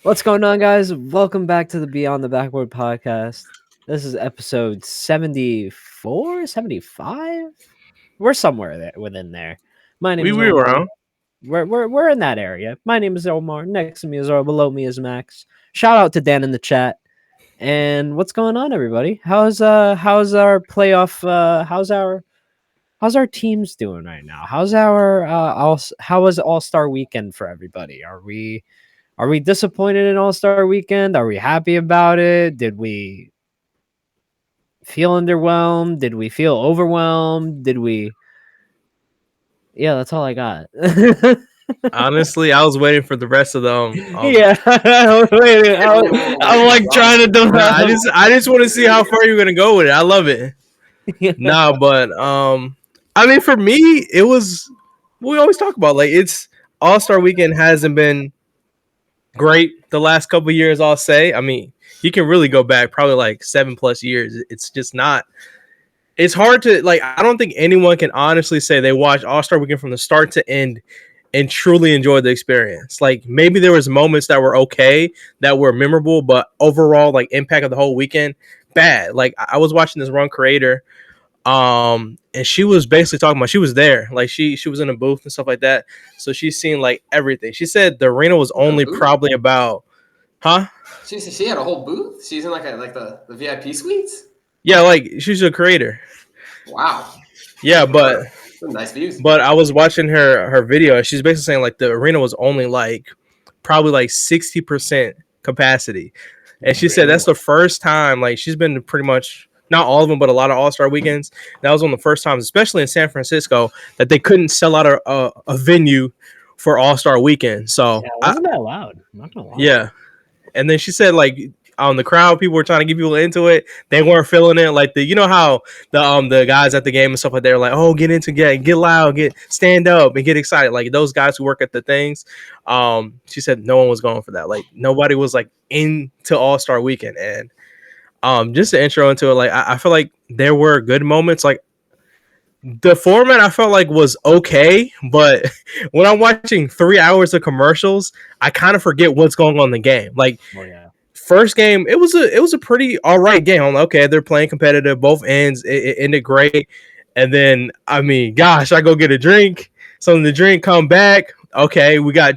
What's going on, guys? Welcome back to the Beyond the Backboard Podcast. This is episode 74, 75. We're somewhere there within there. My name We is we Omar. around. We're in that area. My name is Omar. Next to me is Earl. Below me is Max. Shout out to Dan in the chat. And what's going on, everybody? How's our playoff? How's our teams doing right now? How was All Star Weekend for everybody? Are we disappointed in All Star Weekend? Are we happy about it? Did we feel underwhelmed? Did we feel overwhelmed? Did we? Yeah, that's all I got. Honestly, I was waiting for the rest of them. Yeah, I'm like trying to Nah, I develop. just want to see how far you're gonna go with it. I love it. Nah, but I mean, for me, it was. We always talk about like it's All Star Weekend hasn't been great the last couple of years. I'll say. I mean, you can really go back probably like 7+ years. It's just not. It's hard to like. I don't think anyone can honestly say they watched All Star Weekend from the start to end and truly enjoyed the experience. Like maybe there was moments that were okay, that were memorable, but overall, like impact of the whole weekend, bad. Like I was watching this one creator, and she was basically talking about she was there, like she was in a booth and stuff like that. So she's seen like everything. She said the arena was only probably about, huh? She had a whole booth. She's in like the VIP suites. Yeah, like she's a creator. Wow. Yeah, but some nice views. But I was watching her video, and she's basically saying like the arena was only like probably like 60% capacity, and she said that's the first time like she's been to pretty much not all of them, but a lot of All Star weekends. That was one of the first times, especially in San Francisco, that they couldn't sell out a venue for All Star weekend. So wasn't that loud? I'm not gonna lie. Yeah, and then she said like on the crowd, people were trying to get people into it. They weren't feeling it. Like you know how the guys at the game and stuff like that are like, oh, get loud, stand up and get excited. Like those guys who work at the things. She said no one was going for that. Like nobody was like into All Star Weekend. And just to intro into it, like I feel like there were good moments. Like the format I felt like was okay, but when I'm watching 3 hours of commercials, I kind of forget what's going on in the game. Like. Oh, yeah. First game, it was a pretty all right game. I'm like, okay, they're playing competitive, both ends. It ended great, and then I mean, gosh, I go get a drink, something to drink, come back. Okay, we got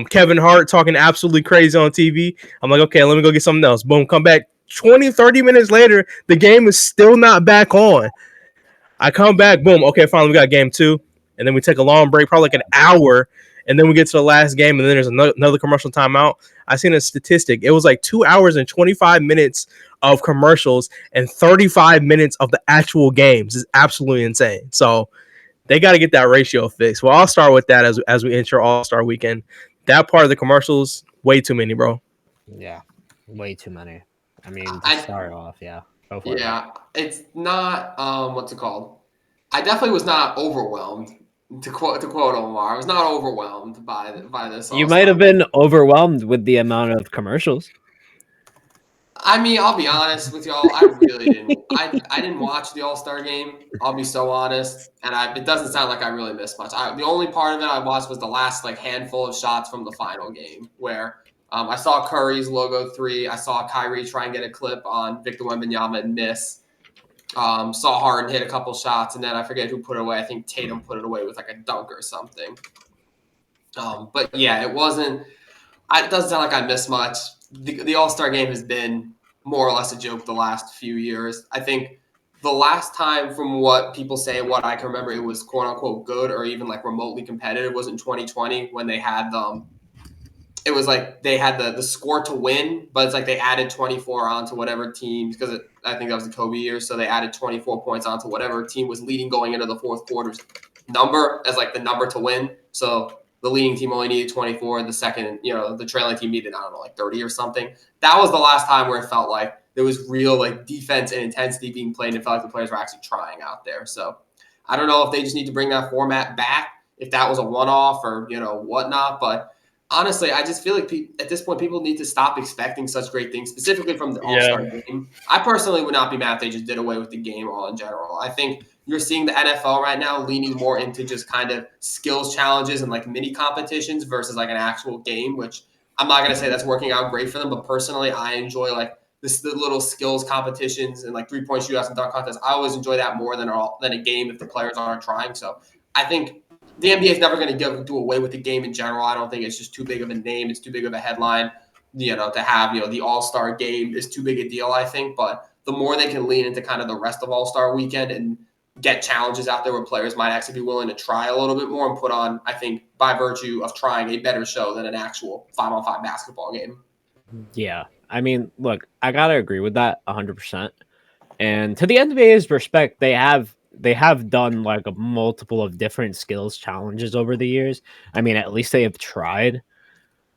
Kevin Hart talking absolutely crazy on TV. I'm like, okay, let me go get something else. Boom, come back. 20-30 minutes later, the game is still not back on. I come back, boom, okay, finally we got game 2, and then we take a long break, probably like an hour. And then we get to the last game, and then there's another commercial timeout. I seen a statistic. It was like 2 hours and 25 minutes of commercials and 35 minutes of the actual games. It's absolutely insane. So they got to get that ratio fixed. Well, I'll start with that as we enter All-Star Weekend. That part of the commercials, way too many, bro. Yeah, way too many. I mean, to start off, yeah. Go for it. It's not what's it called? I definitely was not overwhelmed. To quote Omar, I was not overwhelmed by this. You might have been overwhelmed with the amount of commercials. I mean, I'll be honest with y'all. I really didn't. I didn't watch the All-Star game. I'll be so honest, and it doesn't sound like I really missed much. The only part of it I watched was the last like handful of shots from the final game, where I saw Curry's logo 3. I saw Kyrie try and get a clip on Victor Wembanyama and miss. Saw Harden hit a couple shots, and then I forget who put it away. I think Tatum put it away with like a dunk or something. But yeah, it wasn't. It doesn't sound like I missed much. The All-Star game has been more or less a joke the last few years. I think the last time, from what people say, what I can remember, it was quote unquote good or even like remotely competitive was in 2020 when they had it was like they had the score to win, but it's like they added 24 onto whatever team because I think that was the Kobe year. So they added 24 points onto whatever team was leading going into the fourth quarter's number as like the number to win. So the leading team only needed 24. The second, the trailing team needed, I don't know, like 30 or something. That was the last time where it felt like there was real like defense and intensity being played. And it felt like the players were actually trying out there. So I don't know if they just need to bring that format back, if that was a one-off or, whatnot. But honestly, I just feel like at this point, people need to stop expecting such great things, specifically from the All-Star game. I personally would not be mad if they just did away with the game all in general. I think you're seeing the NFL right now leaning more into just kind of skills challenges and like mini competitions versus like an actual game, which I'm not gonna say that's working out great for them, but personally, I enjoy like the little skills competitions and like 3-point shootouts and dunk contests. I always enjoy that more than a game if the players aren't trying. So I think the NBA is never going to do away with the game in general. I don't think it's just too big of a name. It's too big of a headline, to have, the All-Star game is too big a deal, I think. But the more they can lean into kind of the rest of All-Star weekend and get challenges out there where players might actually be willing to try a little bit more and put on, I think, by virtue of trying a better show than an actual 5-on-5 basketball game. Yeah. I mean, look, I got to agree with that 100%. And to the NBA's respect, they have done like a multiple of different skills challenges over the years. I mean, at least they have tried.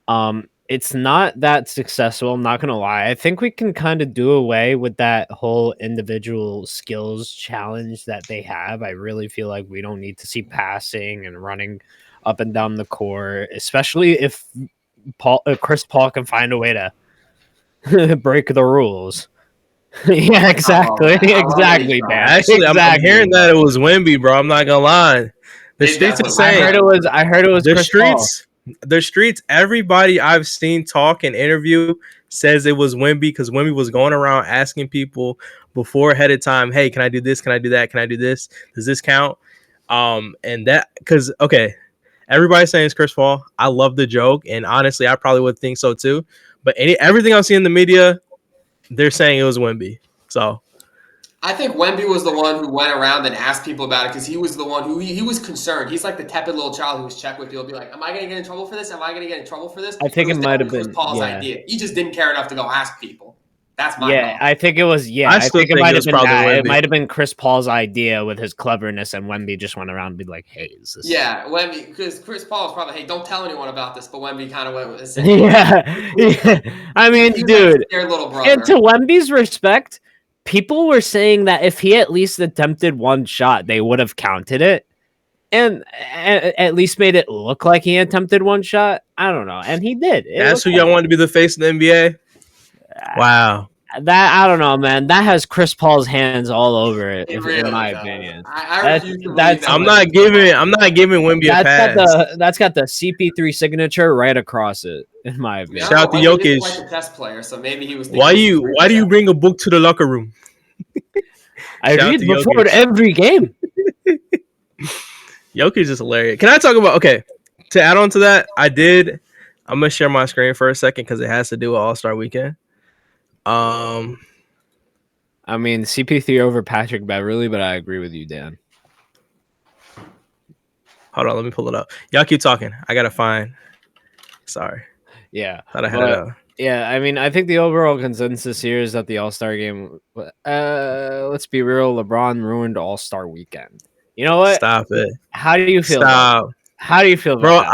It's not that successful, I'm not going to lie. I think we can kind of do away with that whole individual skills challenge that they have. I really feel like we don't need to see passing and running up and down the court, especially if Chris Paul can find a way to break the rules. Yeah, exactly. Exactly, man. Actually, I'm hearing that it was Wemby, bro. I'm not gonna lie. The streets are saying I heard it was the Chris streets. Paul. The streets. Everybody I've seen talk and interview says it was Wemby because Wemby was going around asking people before ahead of time, "Hey, can I do this? Can I do that? Can I do this? Does this count?" And that because everybody's saying it's Chris Paul. I love the joke, and honestly, I probably would think so too. But everything I see in the media, they're saying it was Wemby. So I think Wemby was the one who went around and asked people about it because he was the one who he was concerned. He's like the tepid little child who was checked with people, be like, "Am I going to get in trouble for this? Am I going to get in trouble for this?" I think it might have been Paul's idea. He just didn't care enough to go ask people. That's my call. I think it was. Yeah, I think it might have been. It might have been Chris Paul's idea with his cleverness, and Wemby just went around and be like, "Hey, is this?" Yeah, Wemby, because Chris Paul was probably, "Hey, don't tell anyone about this," but Wemby kind of went with it. Yeah. I mean, dude, like little brother. And to Wemby's respect, people were saying that if he at least attempted one shot, they would have counted it, and at least made it look like he attempted one shot. I don't know, and he did. That's who y'all wanted to be the face of the NBA. Wow. That I don't know, man. That has Chris Paul's hands all over it, really in my opinion. I'm not giving Wemby a pass. That's got the CP3 signature right across it, in my opinion. Shout out to Jokic. Like a test player, so maybe he was. Why do you bring a book to the locker room? I read before every game. Jokic is hilarious. Can I talk about? Okay, to add on to that, I'm gonna share my screen for a second because it has to do with All-Star Weekend. I mean, CP3 over Patrick Beverly, but I agree with you, Dan. Hold on, let me pull it up. Y'all keep talking. I gotta find. Sorry. Yeah. Thought I had it up. Yeah, I mean, I think the overall consensus here is that the All-Star game. Let's be real. LeBron ruined All-Star Weekend. You know what? Stop it. How do you feel? Stop. How do you feel, bro?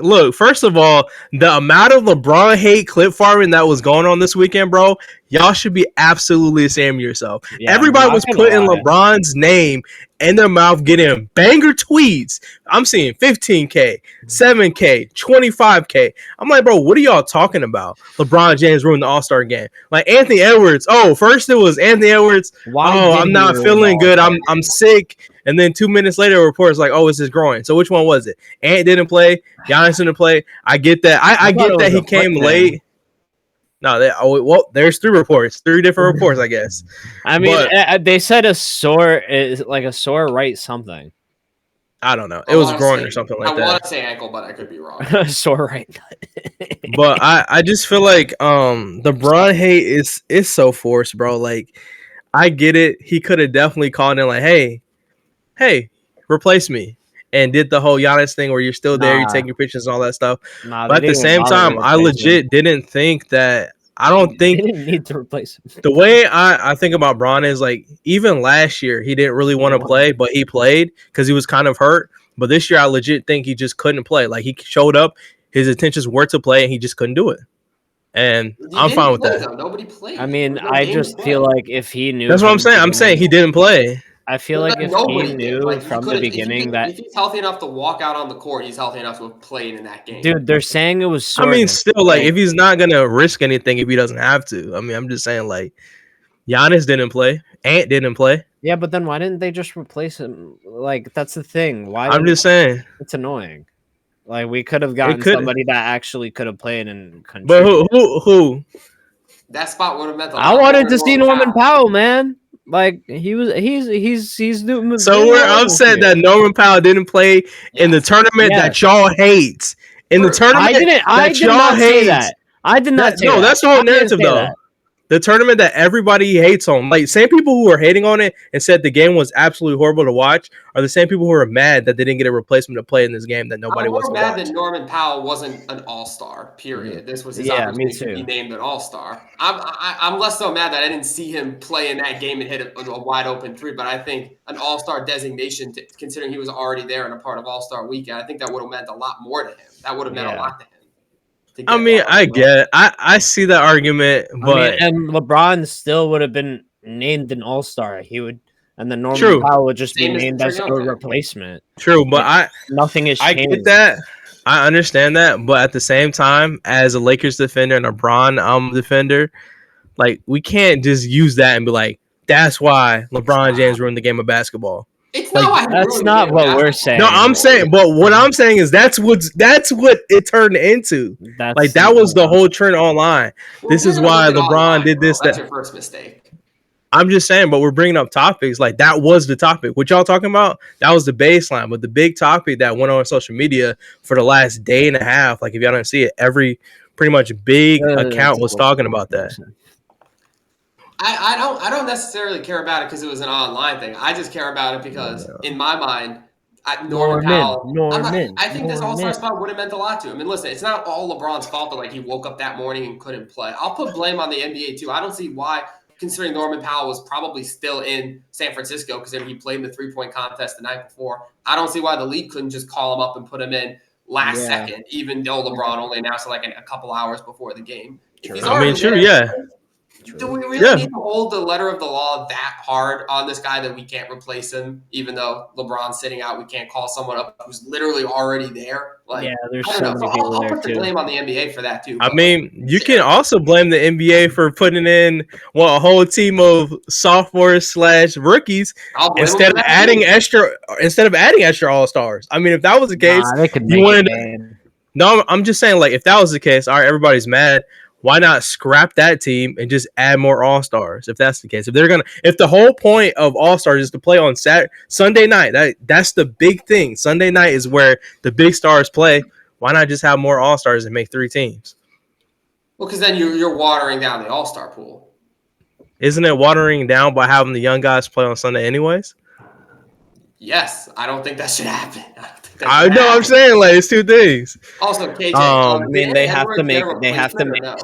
Look, first of all, the amount of LeBron hate clip farming that was going on this weekend, bro. Y'all should be absolutely ashamed of yourself. Yeah, everybody was putting LeBron's name in their mouth, getting banger tweets. I'm seeing 15K, 7K, 25K. I'm like, bro, what are y'all talking about? LeBron James ruined the All-Star game. Like Anthony Edwards. Oh, first it was Anthony Edwards. I'm not feeling good. I'm sick. And then 2 minutes later, a report is like, "Oh, it's his groin." So which one was it? Ant didn't play. Giannis didn't play. I get that. I get that he came late. No, there's 3 reports, 3 different reports, I guess. I mean, they said a sore right something. I don't know. It was groin or something like that. I want to say ankle, but I could be wrong. Sore right nut. But I just feel like the Bron hate is so forced, bro. Like, I get it. He could have definitely called in like, hey, replace me. And did the whole Giannis thing where you're still there, you're taking pictures and all that stuff. But at the same time, I legit didn't think that. I don't think they didn't need to replace him. The way I think about Bron is like, even last year, he didn't really want to play, but he played because he was kind of hurt. But this year, I legit think he just couldn't play. Like, he showed up, his intentions were to play, and he just couldn't do it. And I'm fine with that. Nobody played. I mean, I just feel like if he knew. That's what I'm saying. I'm saying he didn't play. I feel like if he knew from the beginning that if he's healthy enough to walk out on the court, he's healthy enough to have played in that game. Dude, they're saying it was soreness. I mean, still, like, if he's not going to risk anything if he doesn't have to. I mean, I'm just saying, like, Giannis didn't play. Ant didn't play. Yeah, but then why didn't they just replace him? Like, that's the thing. Why? I'm just saying. It's annoying. Like we could have gotten somebody that actually could have played and contributed. But who? That spot would have meant a lot. I wanted to see Norman Powell, man. Like he's doing. So we're upset that Norman Powell didn't play in the tournament that y'all hate. In the tournament, I did not say that. I did not say that. No, that's the whole narrative, though. The tournament that everybody hates on, like same people who are hating on it and said the game was absolutely horrible to watch, are the same people who are mad that they didn't get a replacement to play in this game that nobody wants to watch. I'm mad that Norman Powell wasn't an all-star. Period. This was his opportunity to be named an all-star. I'm less so mad that I didn't see him play in that game and hit a wide open three, but I think an all-star designation, considering he was already there and a part of All-Star Weekend, I think that would have meant a lot more to him. That would have meant a lot to him. I mean, I get it. I see that argument, but and LeBron still would have been named an all-star. He would, and then Norman Powell would just be named as a replacement. True, but nothing is changed. I get that. I understand that, but at the same time, as a Lakers defender and a LeBron defender, like we can't just use that and be like, that's why LeBron James ruined the game of basketball. It's not that's not what we're saying. No, I'm saying, but what I'm saying is that's what it turned into. That was the whole trend online. This is why LeBron did this. That's your first mistake. I'm just saying, but we're bringing up topics like that was the topic. What y'all talking about? That was the baseline, but the big topic that went on social media for the last day and a half. Like if y'all didn't see it, every pretty much big account was talking about that. I don't necessarily care about it because it was an online thing. I just care about it because in my mind, Norman Powell. I think this all-star spot would have meant a lot to him. And listen, it's not all LeBron's fault that like he woke up that morning and couldn't play. I'll put blame on the NBA too. I don't see why, considering Norman Powell was probably still in San Francisco because he played in the 3-point contest the night before. I don't see why the league couldn't just call him up and put him in last second, even though LeBron only announced it like a couple hours before the game. Do we really need to hold the letter of the law that hard on this guy that we can't replace him, even though LeBron's sitting out? We can't call someone up who's literally already there. Like, there's I don't know. I'll put the blame on the NBA for that too. I mean, you can also blame the NBA for putting in a whole team of sophomores / rookies instead of adding extra all-stars. I mean, if that was the case, you wanted. No, I'm just saying, like, if that was the case, all right, everybody's mad. Why not scrap that team and just add more all-stars? If that's the case, if the whole point of all-stars is to play on Sunday night, that's the big thing. Sunday night is where the big stars play. Why not just have more all-stars and make 3 teams? Well, because then you're watering down the all-star pool. Isn't it watering down by having the young guys play on Sunday anyways? Yes, I don't think that should happen. I know. I'm saying like it's 2 things. Also, KJ. I mean, they have to make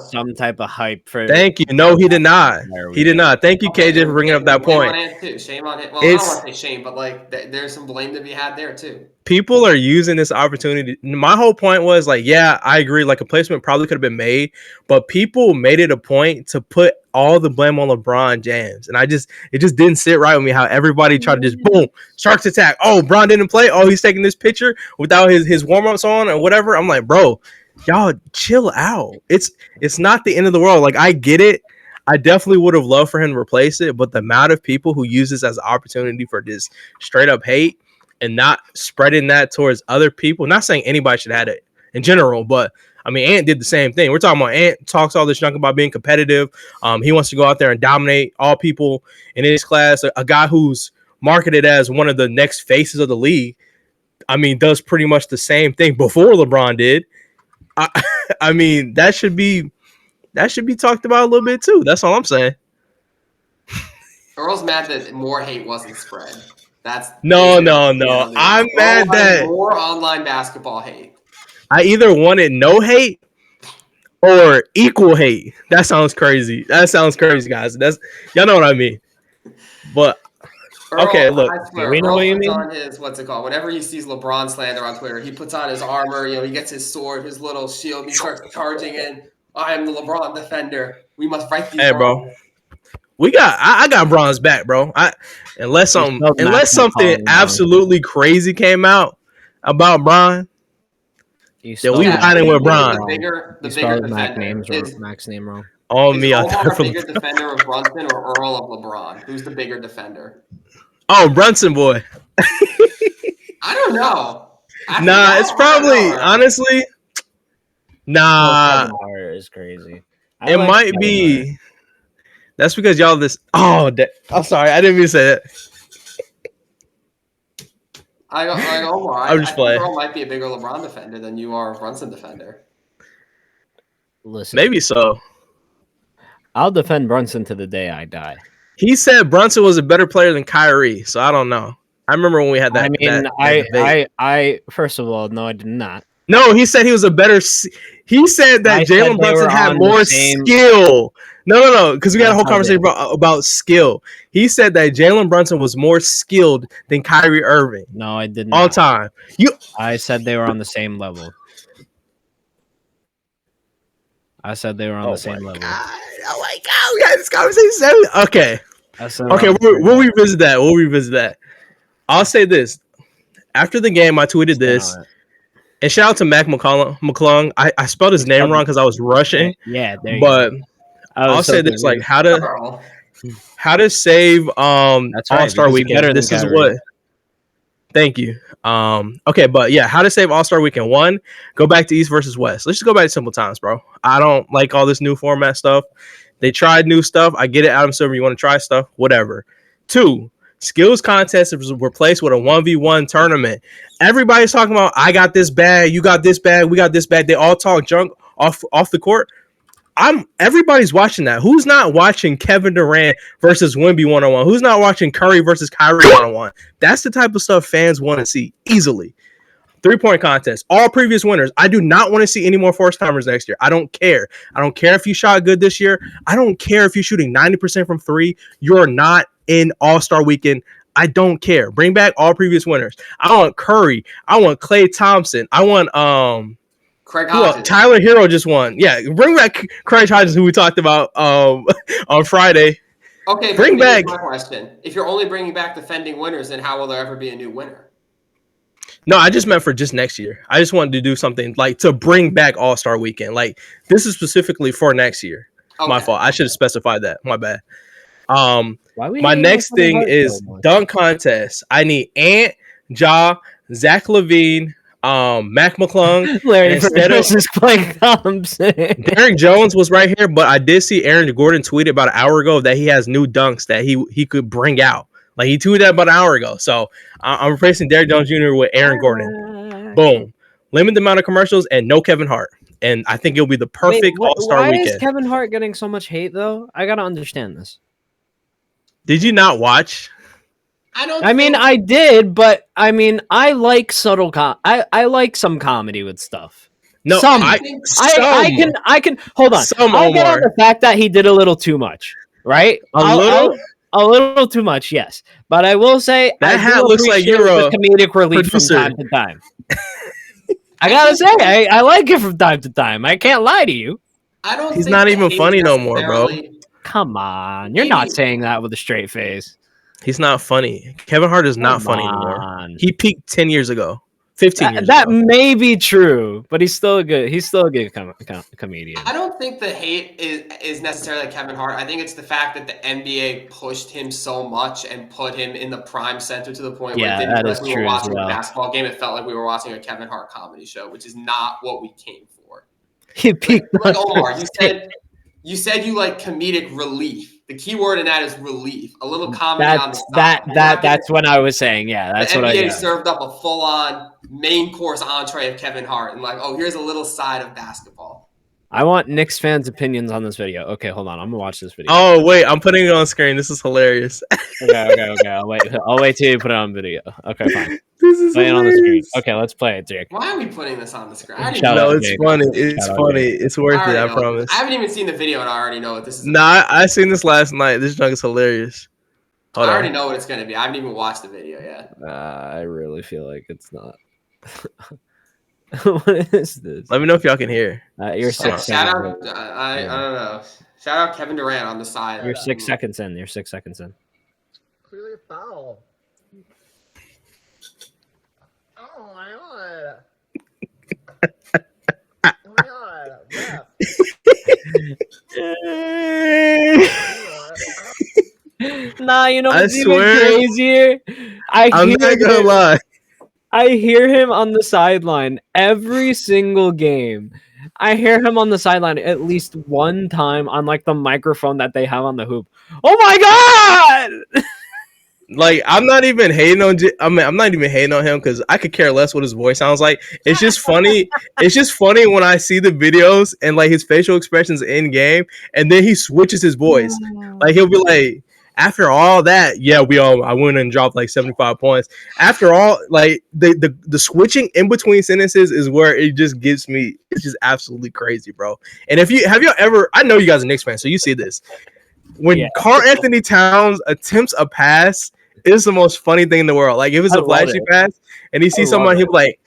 some type of hype for. Thank you. No, he did not. He did not. Thank you, KJ, for bringing up that point. Shame on him. Well, I don't want to say shame, but like there's some blame to be had there too. People are using this opportunity. My whole point was like, yeah, I agree. Like a placement probably could have been made, but people made it a point to put all the blame on LeBron James. And it just didn't sit right with me how everybody tried to just boom, Sharks attack. Oh, Bron didn't play. Oh, he's taking this picture without his warm-ups on or whatever. I'm like, bro, y'all chill out. It's not the end of the world. Like, I get it. I definitely would have loved for him to replace it, but the amount of people who use this as an opportunity for just straight up hate and not spreading that towards other people, not saying anybody should have it in general, but I mean, Ant did the same thing. We're talking about Ant talks all this junk about being competitive. He wants to go out there and dominate all people in his class. A guy who's marketed as one of the next faces of the league, I mean, does pretty much the same thing before LeBron did. I mean, that should be talked about a little bit too. That's all I'm saying. Earl's mad that more hate wasn't spread. That's no. I'm mad that more online basketball hate. I either wanted no hate or equal hate. That sounds crazy. Guys. Y'all know what I mean. But Earl, okay, look. We know what you mean. On his, what's it called? Whenever he sees LeBron slander on Twitter, he puts on his armor. He gets his sword, his little shield, and he starts charging in. I am the LeBron defender. We must fight these. Hey, bro. I got Bron's back, bro. Unless something absolutely crazy came out about Bron, then we riding with Bron. The bigger defender Mac's name wrong. On me, Omar a bigger defender of Brunson or Earl of LeBron? Who's the bigger defender? Oh, Brunson boy. I don't know. Nah, it's probably honestly. Nah, Kevin Hart is crazy. it might be. That's because y'all this. Oh, I'm sorry. I didn't mean to say that. Omar. I'm just playing. Earl might be a bigger LeBron defender than you are a Brunson defender. Listen, Maybe so. I'll defend Brunson to the day I die. He said Brunson was a better player than Kyrie, so I don't know. I remember when we had that. I mean, that debate. I first of all, no, I did not. No, he said he was a better. He said that Jalen Brunson had more skill. No, because we had a whole conversation about skill. He said that Jalen Brunson was more skilled than Kyrie Irving. No, I did not. All time. I said they were on the same level. I said they were on the same level. Oh my God, we had this conversation. Okay. We'll revisit that. We'll revisit that. I'll say this. After the game, I tweeted this. And shout out to Mac McClung. I spelled his name wrong because I was rushing. Yeah, there you go. But I'll say this, like how to save All-Star Weekend. This is what. Thank you. Okay, but yeah, how to save All-Star Weekend. 1, go back to East versus West. Let's just go back to simple times, bro. I don't like all this new format stuff. They tried new stuff. I get it, Adam Silver. You want to try stuff? Whatever. 2, skills contest is replaced with a 1v1 tournament. Everybody's talking about, I got this bag, you got this bag, we got this bag. They all talk junk off the court. Everybody's watching that. Who's not watching Kevin Durant versus Wemby 1-on-1? Who's not watching Curry versus Kyrie 1-on-1? That's the type of stuff fans want to see easily. 3-point contest. All previous winners. I do not want to see any more first timers next year. I don't care. I don't care if you shot good this year. I don't care if you're shooting 90% from 3. You're not in All-Star Weekend. I don't care. Bring back all previous winners. I want Curry. I want Klay Thompson. I want Craig Hodges. Tyler Hero just won. Yeah, bring back Craig Hodges, who we talked about on Friday. Okay, bring back. My question: if you're only bringing back defending winners, then how will there ever be a new winner? No, I just meant for just next year. I just wanted to do something like to bring back All-Star Weekend. Like this is specifically for next year. Okay. My fault. I should have specified that. My bad. My next thing is dunk contest. I need Ant, Ja, Zach LaVine, Mac McClung, Larry versus Klay Thompson. Derrick Jones was right here, but I did see Aaron Gordon tweet about an hour ago that he has new dunks that he could bring out. Like he tweeted that about an hour ago. So I'm replacing Derrick Jones Jr. with Aaron Gordon. Boom. Limit the amount of commercials and no Kevin Hart. And I think it'll be the perfect All-Star Weekend. Why is Kevin Hart getting so much hate though? I gotta understand this. Did you not watch? I did, but I mean, I like subtle. I like some comedy with stuff. No, some. I can hold on. I'll get on the fact that he did a little too much, right? A little too much, yes. But I will say that hat looks like you're a comedic relief producer. From time to time. I gotta say, I like it from time to time. I can't lie to you. He's not even funny no more, bro. Come on, you're not saying that with a straight face. He's not funny. Kevin Hart is not funny anymore. He peaked 10 years ago, 15 years ago. That may be true, but he's still a good comedian. I don't think the hate is necessarily Kevin Hart. I think it's the fact that the NBA pushed him so much and put him in the prime center to the point where it didn't feel like we were watching a basketball game. It felt like we were watching a Kevin Hart comedy show, which is not what we came for. He peaked. Like Omar, you said you like comedic relief. The key word in that is relief. A little comedy on the side. That's what I was saying. Yeah, that's what I NBA served up a full-on main course entree of Kevin Hart and like, oh, here's a little side of basketball. I want Knicks fans' opinions on this video. Okay, hold on. I'm gonna watch this video. Oh wait, I'm putting it on screen. This is hilarious. Okay. I'll wait till you put it on video. Okay, fine. This is play it on the screen. Okay, let's play it, Jake. Why are we putting this on the screen? No, it's funny. It's funny. It's worth it. I promise. I haven't even seen the video, and I already know what this is. Nah, I seen this last night. This junk is hilarious. I already know what it's gonna be. I haven't even watched the video yet. I really feel like it's not. What is this? Let me know if y'all can hear. You're 6 seconds. Shout out. I don't know. Shout out Kevin Durant on the side. You're 6 seconds in. You're 6 seconds in. Clearly a foul. Oh my god. Oh my god. Nah, you know what's even crazier? I'm not gonna lie. I hear him on the sideline every single game. I hear him on the sideline at least one time on like the microphone that they have on the hoop. Oh my god! Like I'm not even hating on. I'm not even hating on him because I could care less what his voice sounds like. It's just funny. It's just funny when I see the videos and like his facial expressions in game, and then he switches his voice. Like he'll be like, after all that, yeah, I went and dropped like 75 points. After all, like the switching in between sentences is where it just gets me. It's just absolutely crazy, bro. And if you ever, I know you guys are Knicks fans, so you see this. When Karl Anthony Towns attempts a pass, it's the most funny thing in the world. Like if it's a flashy pass and he sees someone, he'll be like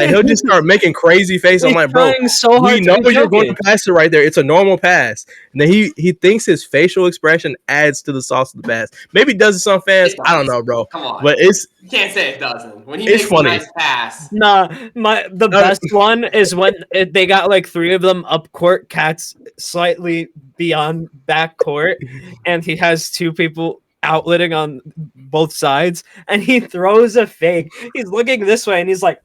he'll just start making crazy face. I'm like, bro, so hard we know you're going to pass it right there. It's a normal pass. And then he thinks his facial expression adds to the sauce of the pass. Maybe it does to some fans. I don't know, bro. Come on, but you can't say it doesn't. When he makes funny. a nice pass. Nah, the best one is when they got like three of them up court, Cat's slightly beyond back court, and he has two people outletting on both sides, and he throws a fake. He's looking this way, and he's like,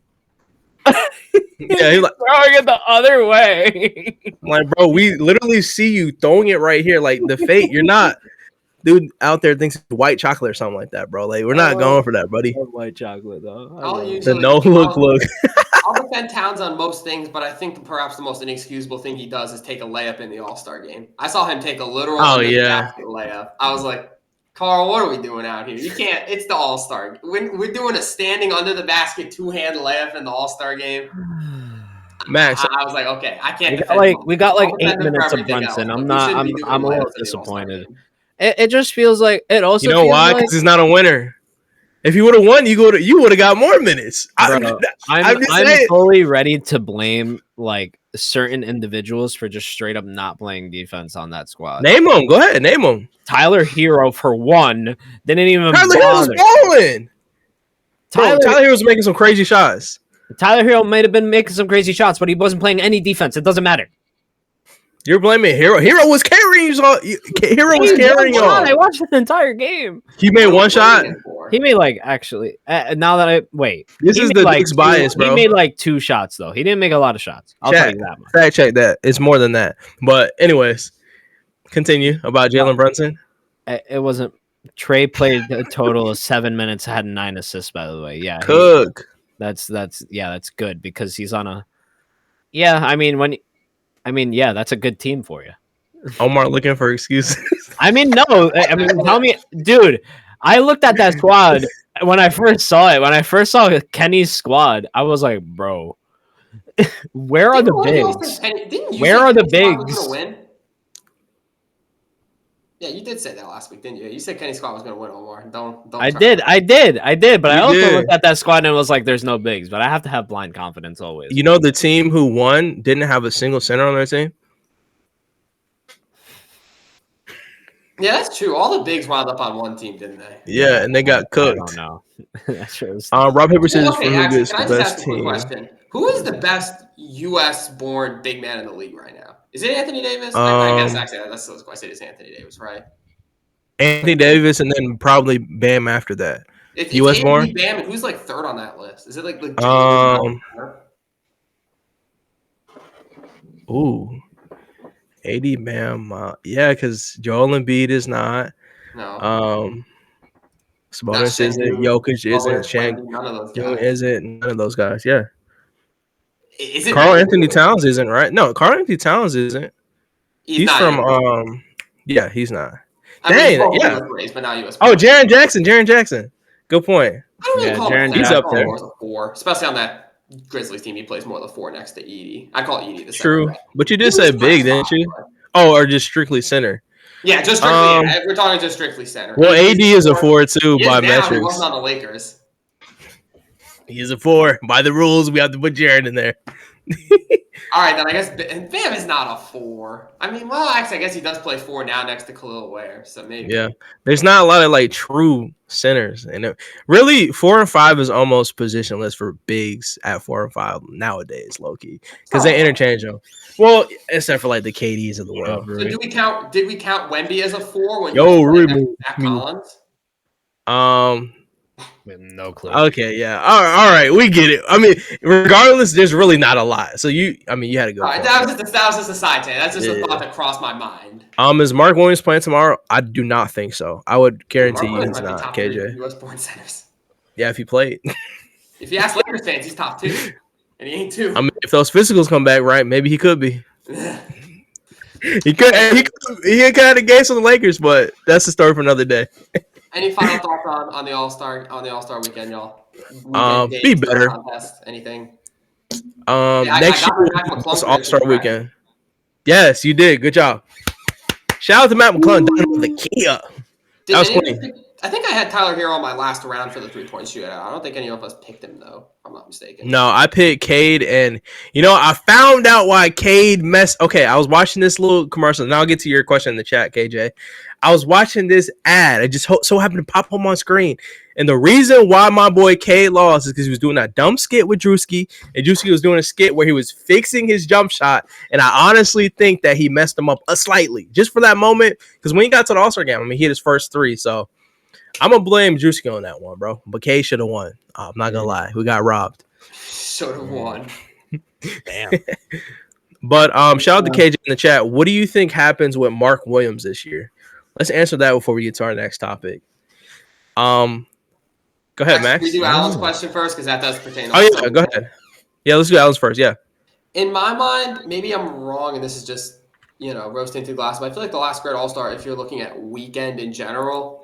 yeah, he's like throwing it the other way. I'm like, bro, we literally see you throwing it right here. Like the fake, you're not. Dude out there thinks it's white chocolate or something like that, bro. Like we're not going for that, buddy. White chocolate though. The no look. I'll defend Towns on most things, but I think perhaps the most inexcusable thing he does is take a layup in the All-Star game. I saw him take a literal basket layup. I was like, Carl, what are we doing out here? You can't. It's the All-Star. We're doing a standing under the basket two-hand layup in the All-Star game. Max, I was like, okay, I can't. We got like 8 minutes of Brunson. I'm a little disappointed. It just feels like it also. You know why? Because he's not a winner. If you would have won, you would have got more minutes. Bro, I'm fully ready to blame like certain individuals for just straight up not playing defense on that squad. Name them. Go ahead. Name them. Tyler Hero for one didn't even. Tyler Hero was balling. Tyler Hero was making some crazy shots. Tyler Hero might have been making some crazy shots, but he wasn't playing any defense. It doesn't matter. You're blaming Hero. Hero was carrying y'all. Hero was carrying y'all. I watched the entire game. He made one shot. He made like actually. Now that I wait, this is the Knicks bias, bro. He made like 2 shots though. He didn't make a lot of shots. I'll tell you that much. Fact check that. It's more than that. But anyways, continue about Jalen Brunson. It wasn't. Trey played a total of 7 minutes. Had 9 assists. By the way, yeah. Cook. That's good because he's on a. Yeah, yeah, that's a good team for you. Omar looking for excuses. Tell me, dude. I looked at that squad when I first saw it. When I first saw Kenny's squad, I was like, bro, where are the bigs? Where are the bigs? Yeah, you did say that last week, didn't you? You said Kenny's squad was going to win, Omar. Don't. I did. But I also looked at that squad and was like, "There's no bigs." But I have to have blind confidence always. You know, the team who won didn't have a single center on their team. Yeah, that's true. All the bigs wound up on one team, didn't they? Yeah, and they got cooked. I don't know. That's true. Rob paper scissors for who gets the best team. Question. Who is the best U.S.-born big man in the league right now? Is it Anthony Davis? I guess actually that's the question. It's Anthony Davis, right? Anthony Davis, and then probably Bam after that. If U.S. born, Bam, and who's like third on that list? Is it like AD Bam, yeah, because Joel Embiid is not. No. Sabonis isn't. Jokic isn't. Shaq isn't. None of those guys. Yeah. Karl Anthony Towns isn't, right? No, Karl Anthony Towns isn't. He's from yeah, he's not. Dang, yeah. But now US. Oh, Jaren Jackson. Good point. I don't really call him he's up there. More as a 4, especially on that Grizzlies team. He plays more of the 4 next to Edey. I call Edey the true, center. But you did say big, didn't you? Oh, or just strictly center. Yeah, just strictly. We're talking just strictly center. Well, AD is a 4 too by metrics. He wasn't on the Lakers. He is a 4 by the rules. We have to put Jaren in there. All right, then I guess Bam is not a 4. Actually, I guess he does play 4 now next to Khalil Ware, so maybe. Yeah, there's not a lot of like true centers, and really 4 and 5 is almost positionless for bigs at 4 and 5 nowadays, low key, because they interchange them. Well, except for like the KDs of the world. So did we count Wemby as a 4 when Zach Collins? We have no clue. Okay, yeah. All right, we get it. I mean, regardless, there's really not a lot. So you had to go. All right, that was just a side tangent. That's just Yeah. a thought that crossed my mind. Is Mark Williams playing tomorrow? I do not think so. I would guarantee Mark you Williams he's might be not. top 3 KJ. U.S. born centers. Yeah, if he played. If you ask Lakers fans, he's top 2, and he ain't 2. I mean, if those physicals come back right, maybe he could be. He could have a game on the Lakers, but that's the story for another day. Any final thoughts on the All-Star weekend, y'all? Be better. Contest, anything? Next year it's All-Star weekend. Yes, you did. Good job. Shout out to Matt McClung down with the Kia. That was clean. I think I had Tyler Hero on my last round for the 3-point shootout. I don't think any of us picked him, though, if I'm not mistaken. No, I picked Cade, and, I found out why Cade messed. Okay, I was watching this little commercial, and I'll get to your question in the chat, KJ. I was watching this ad. It just so happened to pop up on screen. And the reason why my boy Cade lost is because he was doing that dumb skit with Drewski, and Drewski was doing a skit where he was fixing his jump shot, and I honestly think that he messed him up slightly, just for that moment, because when he got to the All-Star game, he hit his first 3, so I'm going to blame Drewski on that one, bro. But Cade should have won. I'm not going to lie. We got robbed. Should have won. Damn. But shout out to KJ in the chat. What do you think happens with Mark Williams this year? Let's answer that before we get to our next topic. Go ahead, Max. We do Alan's question first because that does pertain to yeah, go ahead. Yeah, let's do Alan's first, yeah. In my mind, maybe I'm wrong, and this is just, roasting through glass, but I feel like the last great All-Star, if you're looking at weekend in general,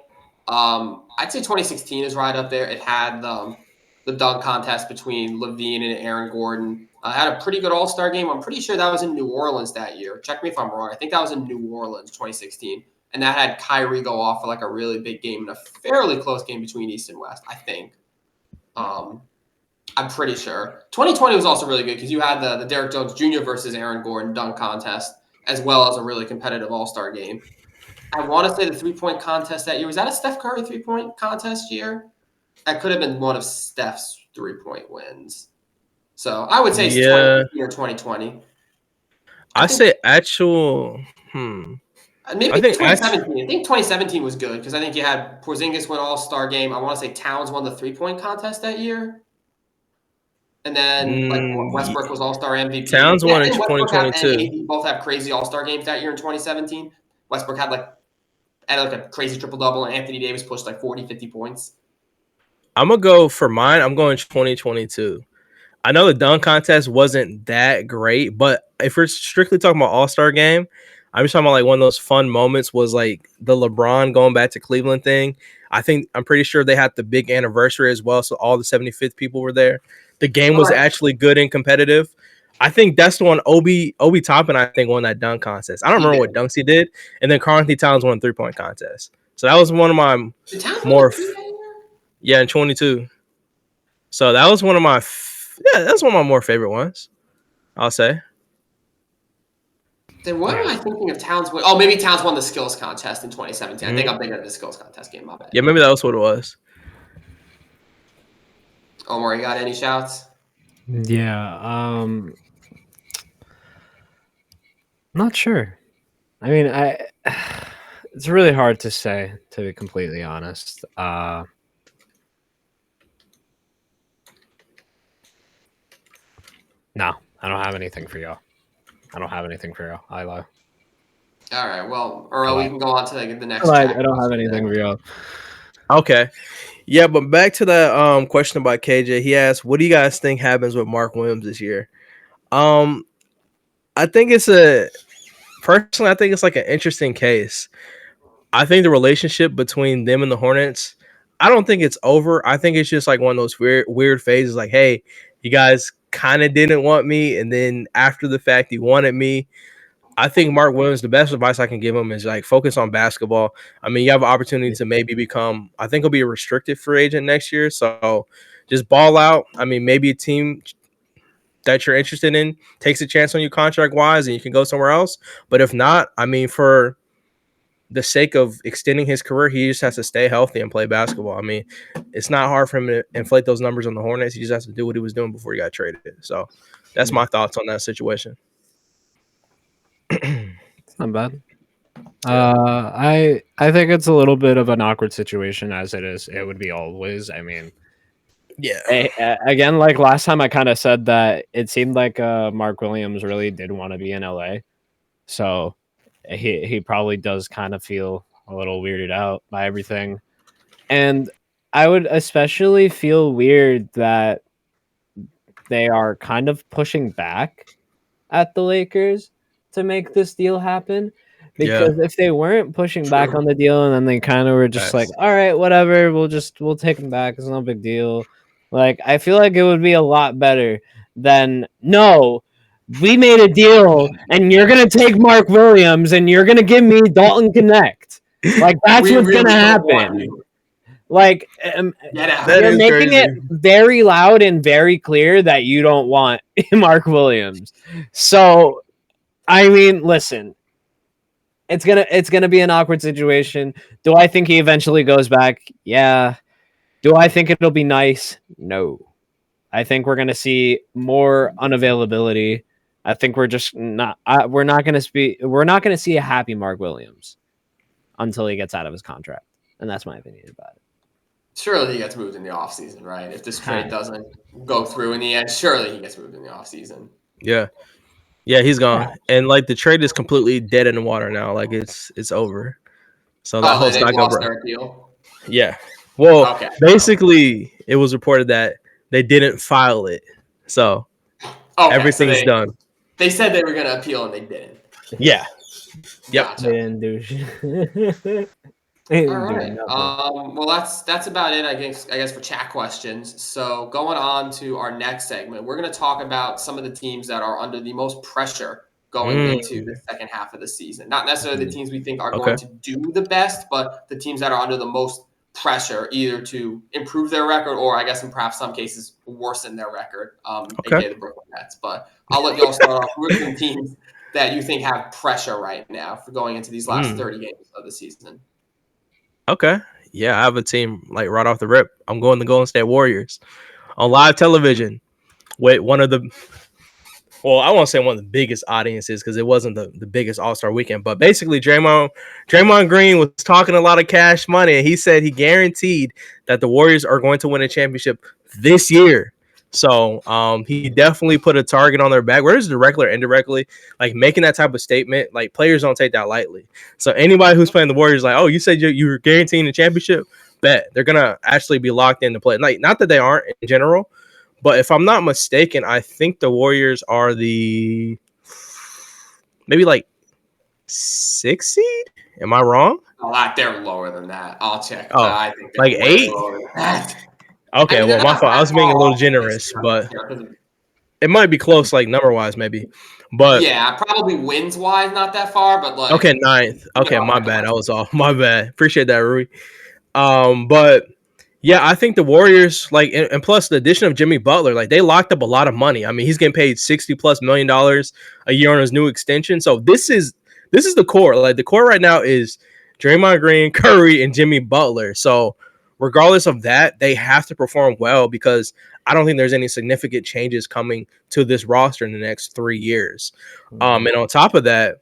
I'd say 2016 is right up there. It had the dunk contest between Levine and Aaron Gordon. Had a pretty good All-Star game. I'm pretty sure that was in New Orleans that year. Check me if I'm wrong. I think that was in New Orleans, 2016. And that had Kyrie go off for like a really big game in a fairly close game between East and West, I think. I'm pretty sure. 2020 was also really good because you had the Derrick Jones Jr. versus Aaron Gordon dunk contest, as well as a really competitive All-Star game. I want to say the 3-point contest that year. Was that a Steph Curry 3-point contest year? That could have been one of Steph's 3-point wins. So I would say 2019 or 2020. I say actual. Maybe I think 2017. I think 2017 was good because I think you had Porzingis win All-Star game. I want to say Towns won the 3-point contest that year. And then Westbrook was All-Star MVP. Towns won in 2022. And AD both have crazy All-Star games that year in 2017. Westbrook had a crazy triple-double, and Anthony Davis pushed 40, 50 points. I'm going to go for mine. I'm going 2022. I know the dunk contest wasn't that great, but if we're strictly talking about All-Star game, I'm just talking about one of those fun moments was the LeBron going back to Cleveland thing. I'm pretty sure they had the big anniversary as well, so all the 75th people were there. The game was actually good and competitive. I think that's the one Obi Toppin, I think, won that dunk contest. I don't remember what dunks he did. And then Karl Anthony Towns won the 3-point contest. So that was one of my more in 22. So that was one of my that's one of my more favorite ones, I'll say. Then what am I thinking of Towns win? Oh, maybe Towns won the skills contest in 2017. I think I'm thinking of the skills contest game. My bad. Yeah, maybe that was what it was. Omar, you got any shouts? Yeah, not sure. I mean, it's really hard to say, to be completely honest. No, I don't have anything for y'all. I lie. All right. Well, Earl, we can go on to the next. I don't have anything for y'all. Okay. Yeah, but back to that question about KJ. He asked, what do you guys think happens with Mark Williams this year? I think it's an interesting case. I think the relationship between them and the Hornets, I don't think it's over. I think it's just one of those weird phases hey, you guys kind of didn't want me, and then after the fact, you wanted me. I think Mark Williams, the best advice I can give him is focus on basketball. I mean, you have an opportunity to maybe become, I think he'll be a restricted free agent next year. So just ball out. I mean, maybe a team that you're interested in takes a chance on you contract wise and you can go somewhere else. But if not, I mean, for the sake of extending his career, he just has to stay healthy and play basketball. I mean, it's not hard for him to inflate those numbers on the Hornets. He just has to do what he was doing before he got traded. So that's my thoughts on that situation. It's not bad. I think it's a little bit of an awkward situation as it is. It would be always. I mean, Yeah. again, like last time, I kind of said that it seemed like Mark Williams really did want to be in LA, so he probably does kind of feel a little weirded out by everything, and I would especially feel weird that they are kind of pushing back at the Lakers to make this deal happen. Because if they weren't pushing back on the deal and then they kind of were just like, all right, whatever, we'll take him back. It's no big deal. Like, I feel like it would be a lot better than, no, we made a deal and you're going to take Mark Williams and you're going to give me Dalton Connect. Like, that's what's going to happen. Like, you're making it very loud and very clear that you don't want Mark Williams. So, I mean, listen, it's gonna be an awkward situation. Do I think he eventually goes back? Yeah. Do I think it'll be nice? No. I think we're gonna see more unavailability. I think we're just not. We're not gonna see a happy Mark Williams until he gets out of his contract, and that's my opinion about it. Surely he gets moved in the offseason, right? If this trade doesn't go through in the end, surely he gets moved in the offseason. Yeah. Yeah, he's gone. And like the trade is completely dead in the water now. Like it's over. So that whole stock up. Yeah. Well, basically it was reported that they didn't file it. So everything's done. They said they were gonna appeal and they didn't. Yeah. Yep. Gotcha. They didn't do shit. All right. Well, that's about it, I guess, for chat questions. So going on to our next segment, we're going to talk about some of the teams that are under the most pressure going into the second half of the season. Not necessarily the teams we think are going to do the best, but the teams that are under the most pressure, either to improve their record or, I guess, in perhaps some cases, worsen their record, aka the Brooklyn Nets. But I'll let y'all start off with some teams that you think have pressure right now for going into these last 30 games of the season. Okay. Yeah, I have a team like right off the rip. I'm going to Golden State Warriors on live television with one of the, well, I won't say one of the biggest audiences because it wasn't the biggest All-Star weekend, but basically Draymond Green was talking a lot of cash money, and he said he guaranteed that the Warriors are going to win a championship this year. So he definitely put a target on their back, whether it's directly or indirectly. Like making that type of statement, like players don't take that lightly. So anybody who's playing the Warriors, like, oh, you said you were guaranteeing the championship, bet they're gonna actually be locked into play. Like, not that they aren't in general, but if I'm not mistaken, I think the Warriors are the maybe like 6th seed. Am I wrong? They're lower than that. I'll check. Oh, I think like 8. Okay, well, my fault. I was being a little generous, but it might be close, like number-wise, maybe. But yeah, probably wins-wise, not that far, but like 9th. Okay, my bad. I was off. My bad. Appreciate that, Rui. But yeah, I think the Warriors, like, and plus the addition of Jimmy Butler, like they locked up a lot of money. I mean, he's getting paid $60+ million a year on his new extension. So this is the core. Like the core right now is Draymond Green, Curry, and Jimmy Butler. So regardless of that, they have to perform well because I don't think there's any significant changes coming to this roster in the next 3 years. And on top of that,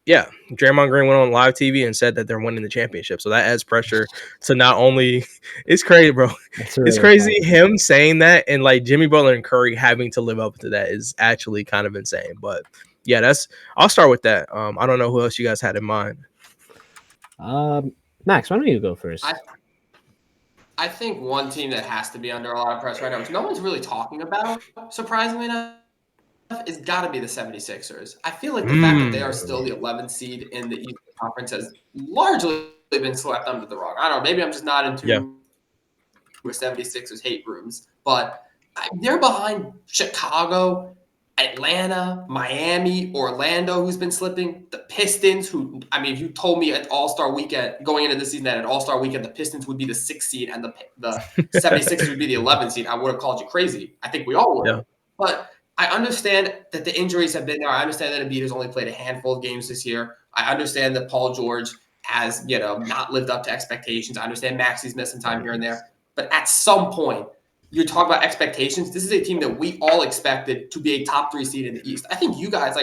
yeah, Draymond Green went on live TV and said that they're winning the championship. So that adds pressure to not only – it's crazy, bro. It's crazy him saying that and, like, Jimmy Butler and Curry having to live up to that is actually kind of insane. But, yeah, I'll start with that. I don't know who else you guys had in mind. Max, why don't you go first? I think one team that has to be under a lot of pressure right now, which no one's really talking about, surprisingly enough, is got to be the 76ers. I feel like the fact that they are still the 11th seed in the Eastern Conference has largely been swept under the rug. I don't know. Maybe I'm just not into where 76ers hate rooms, but they're behind Chicago, Atlanta, Miami, Orlando, who's been slipping, the Pistons, who, I mean, if you told me at All-Star Weekend, going into this season that at All-Star Weekend, the Pistons would be the 6th seed and the 76ers would be the 11th seed, I would have called you crazy. I think we all would. Yeah. But I understand that the injuries have been there. I understand that Embiid has only played a handful of games this year. I understand that Paul George has, not lived up to expectations. I understand Maxi's missing time here and there. But at some point, you talk about expectations. This is a team that we all expected to be a top 3 seed in the East. I think you guys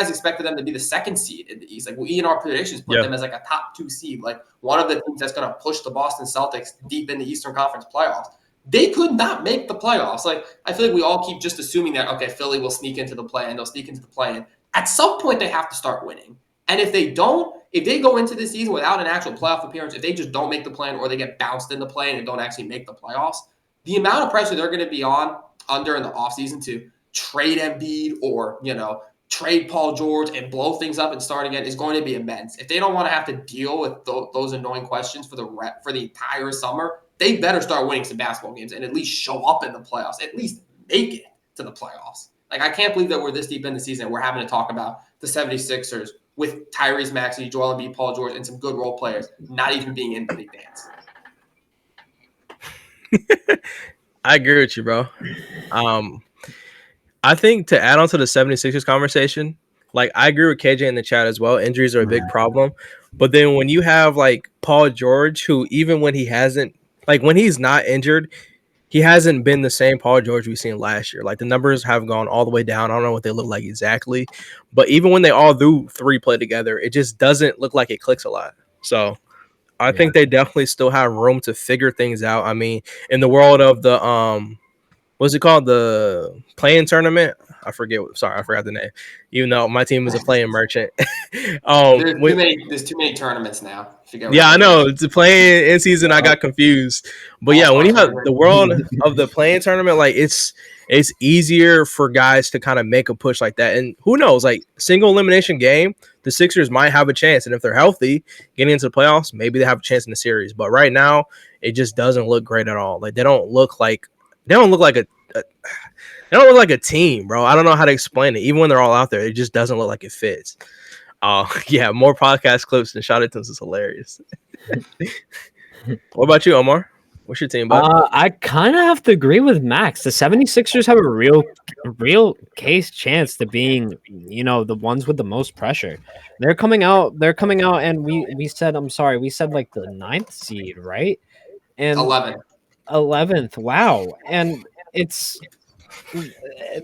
expected them to be the 2nd seed in the East. Like we in our predictions put them as like a top 2 seed, like one of the teams that's going to push the Boston Celtics deep in the Eastern Conference playoffs. They could not make the playoffs. Like I feel like we all keep just assuming that okay, Philly will sneak into the play and they'll sneak into the play. At some point, they have to start winning. And if they don't, if they go into the season without an actual playoff appearance, if they just don't make the play or they get bounced in the play and they don't actually make the playoffs, the amount of pressure they're going to be under in the offseason to trade Embiid or, trade Paul George and blow things up and start again is going to be immense. If they don't want to have to deal with those annoying questions for the entire summer, they better start winning some basketball games and at least show up in the playoffs, at least make it to the playoffs. Like, I can't believe that we're this deep in the season and we're having to talk about the 76ers with Tyrese Maxey, Joel Embiid, Paul George, and some good role players not even being in the big dance. I agree with you, bro. I think to add on to the 76ers conversation, like I agree with KJ in the chat as well. Injuries are a big problem. But then when you have like Paul George, who even when he hasn't, like when he's not injured, he hasn't been the same Paul George we've seen last year. Like the numbers have gone all the way down. I don't know what they look like exactly. But even when they all do 3 play together, it just doesn't look like it clicks a lot. So I think they definitely still have room to figure things out. I mean, in the world of the what's it called? The play-in tournament? I forgot the name. Even though my team is a play-in merchant. There's too many tournaments now. I know. It's a play-in season. I got confused. But yeah, when you have the world of the play-in tournament, like it's easier for guys to kind of make a push like that. And who knows, like single elimination game, the Sixers might have a chance. And if they're healthy getting into the playoffs, maybe they have a chance in the series. But right now, it just doesn't look great at all. Like they don't look like a team, bro. I don't know how to explain it. Even when they're all out there, it just doesn't look like it fits. More podcast clips and shout outs is hilarious. What about you, Omar? What's your team, bud? I kind of have to agree with Max. The 76ers have a real case chance to being, the ones with the most pressure. They're coming out and we said like the 9th seed, right? And 11th. Wow. And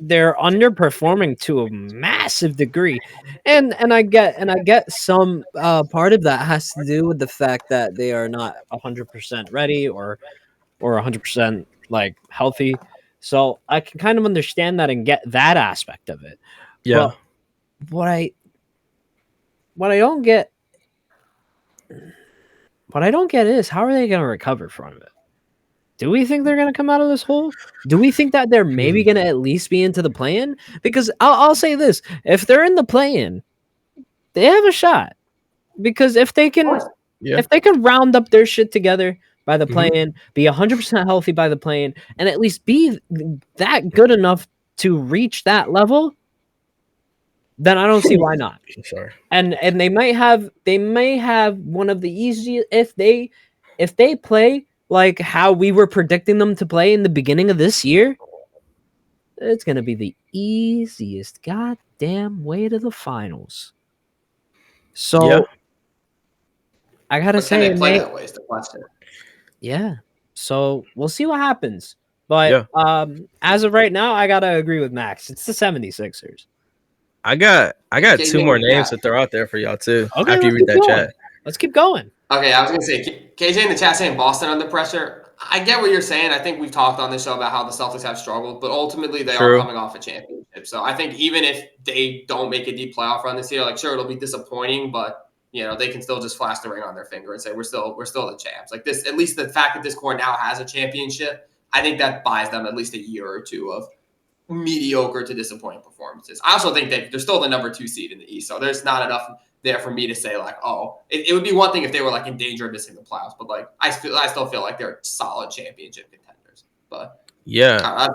they're underperforming to a massive degree. And I get some part of that has to do with the fact that they are not 100% ready or 100% like healthy. So I can kind of understand that and get that aspect of it. Yeah. But what I don't get is how are they going to recover from it? Do we think they're going to come out of this hole? Do we think that they're maybe going to at least be into the play-in? Because I'll say this. If they're in the play-in, they have a shot. Because if they can round up their shit together by the play-in, be 100% healthy by the play-in, and at least be that good enough to reach that level, then I don't see why not. Sure. And they may have one of the easiest if they play like how we were predicting them to play in the beginning of this year, it's going to be the easiest goddamn way to the finals. So, I got to say, play that way is the question. Yeah. So, we'll see what happens. But as of right now, I got to agree with Max. It's the 76ers. I got two more names to throw out there for y'all, too. Okay, after you read that chat. Let's keep going. Okay, I was going to say, KJ in the chat saying Boston under pressure. I get what you're saying. I think we've talked on this show about how the Celtics have struggled, but ultimately they are coming off a championship. So I think even if they don't make a deep playoff run this year, like sure, it'll be disappointing, but they can still just flash the ring on their finger and say we're still the champs. Like this, at least the fact that this core now has a championship, I think that buys them at least a year or two of mediocre to disappointing performances. I also think that they're still the number 2 seed in the East, so there's not enough there for me to say like, oh, it would be one thing if they were like in danger of missing the playoffs, but like I still feel like they're solid championship contenders. But you got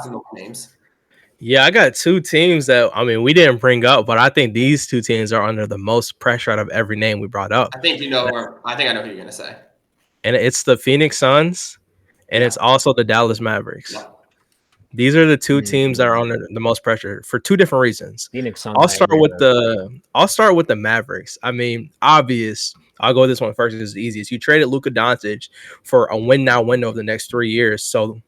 some names. Yeah, I got 2 teams that we didn't bring up, but I think these 2 teams are under the most pressure out of every name we brought up. I think I know who you're gonna say, and it's the Phoenix Suns, and it's also the Dallas Mavericks. Yeah. These are the 2 teams that are under the most pressure for 2 different reasons. Phoenix Suns. I'll start with the Mavericks. Obvious. I'll go with this one first because it's the easiest. You traded Luka Doncic for a win now window of the next 3 years. So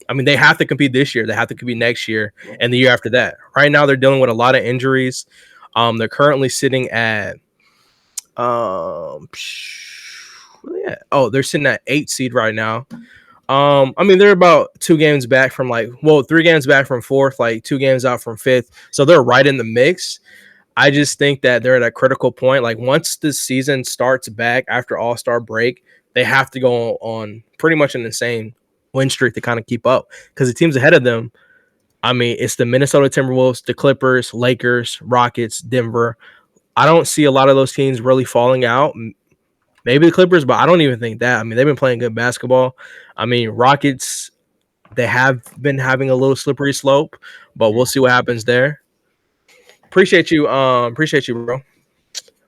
I mean, they have to compete this year. They have to compete next year and the year after that. Right now, they're dealing with a lot of injuries. They're currently sitting at they're sitting at 8 seed right now. I mean, they're about 2 games back from 3 games back from 4th, like 2 games out from 5th. So they're right in the mix. I just think that they're at a critical point. Like once the season starts back after All-Star break, they have to go on pretty much an insane win streak to kind of keep up because the teams ahead of them, I mean, it's the Minnesota Timberwolves, the Clippers, Lakers, Rockets, Denver. I don't see a lot of those teams really falling out. Maybe the Clippers, but I don't even think that. I mean, they've been playing good basketball. I mean, Rockets, they have been having a little slippery slope, but we'll see what happens there. Appreciate you, bro.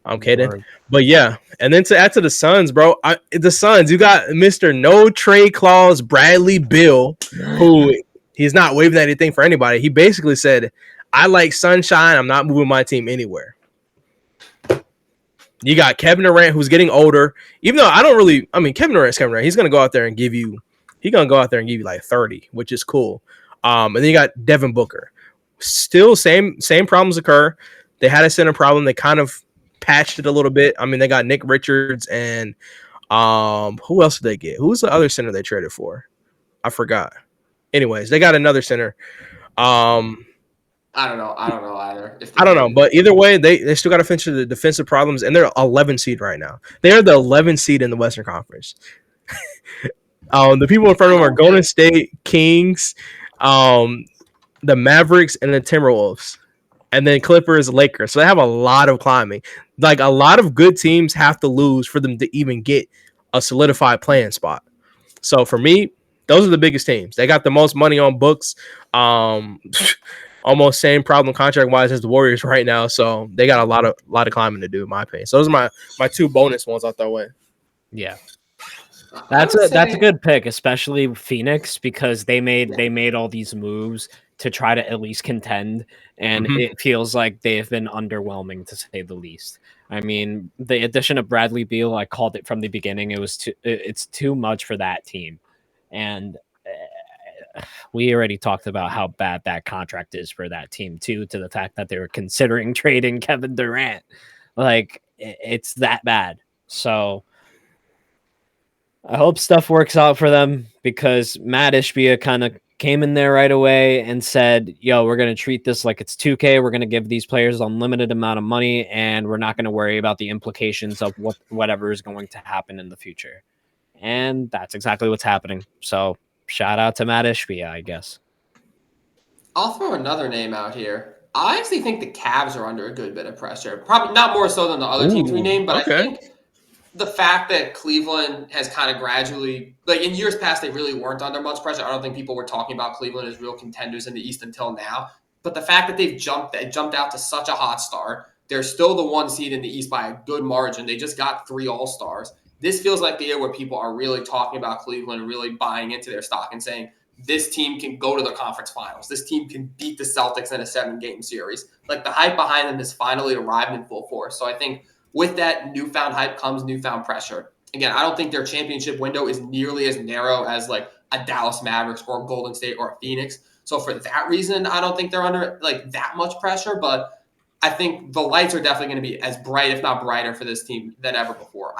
I'm kidding. But yeah, and then to add to the Suns, bro, the Suns, you got Mr. No Trade Clause Bradley Beal, who he's not waving anything for anybody. He basically said, I like sunshine. I'm not moving my team anywhere. You got Kevin Durant, who's getting older. Even though Kevin Durant's Kevin Durant. He's gonna go out there and give you like 30, which is cool. And then you got Devin Booker. Still same problems occur. They had a center problem. They kind of patched it a little bit. I mean, they got Nick Richards and who else did they get? Who's the other center they traded for? I forgot. Anyways, they got another center. I don't know either. I don't know, but either way, they still got to finish the defensive problems, and they're 11 seed right now. They are the 11 seed in the Western Conference. The people in front of them are Golden State, Kings, the Mavericks, and the Timberwolves, and then Clippers, Lakers. So they have a lot of climbing. Like a lot of good teams have to lose for them to even get a solidified playing spot. So for me, those are the biggest teams. They got the most money on books. Almost same problem contract wise as the Warriors right now, so they got a lot of climbing to do, in my opinion. So those are my 2 bonus ones I'll throw in. Yeah, that's a good pick, especially Phoenix, because they made all these moves to try to at least contend, and it feels like they've been underwhelming to say the least. I mean, the addition of Bradley Beal, I called it from the beginning. It's too much for that team, and we already talked about how bad that contract is for that team too, to the fact that they were considering trading Kevin Durant. Like it's that bad. So I hope stuff works out for them, because Matt Ishbia kind of came in there right away and said, yo, we're going to treat this like it's 2K. We're going to give these players unlimited amount of money, and we're not going to worry about the implications of whatever is going to happen in the future. And that's exactly what's happening. So shout out to Matt Ishbia, I guess. I'll throw another name out here. I actually think the Cavs are under a good bit of pressure. Probably not more so than the other teams we named, but okay. I think the fact that Cleveland has kind of gradually, like in years past, they really weren't under much pressure. I don't think people were talking about Cleveland as real contenders in the East until now. But the fact that they jumped out to such a hot start, they're still the 1 seed in the East by a good margin. They just got 3 All-Stars. This feels like the year where people are really talking about Cleveland and really buying into their stock and saying, this team can go to the conference finals. This team can beat the Celtics in a 7-game series. Like the hype behind them has finally arrived in full force. So I think with that newfound hype comes newfound pressure. Again, I don't think their championship window is nearly as narrow as like a Dallas Mavericks or a Golden State or a Phoenix. So for that reason, I don't think they're under like that much pressure, but I think the lights are definitely going to be as bright, if not brighter, for this team than ever before.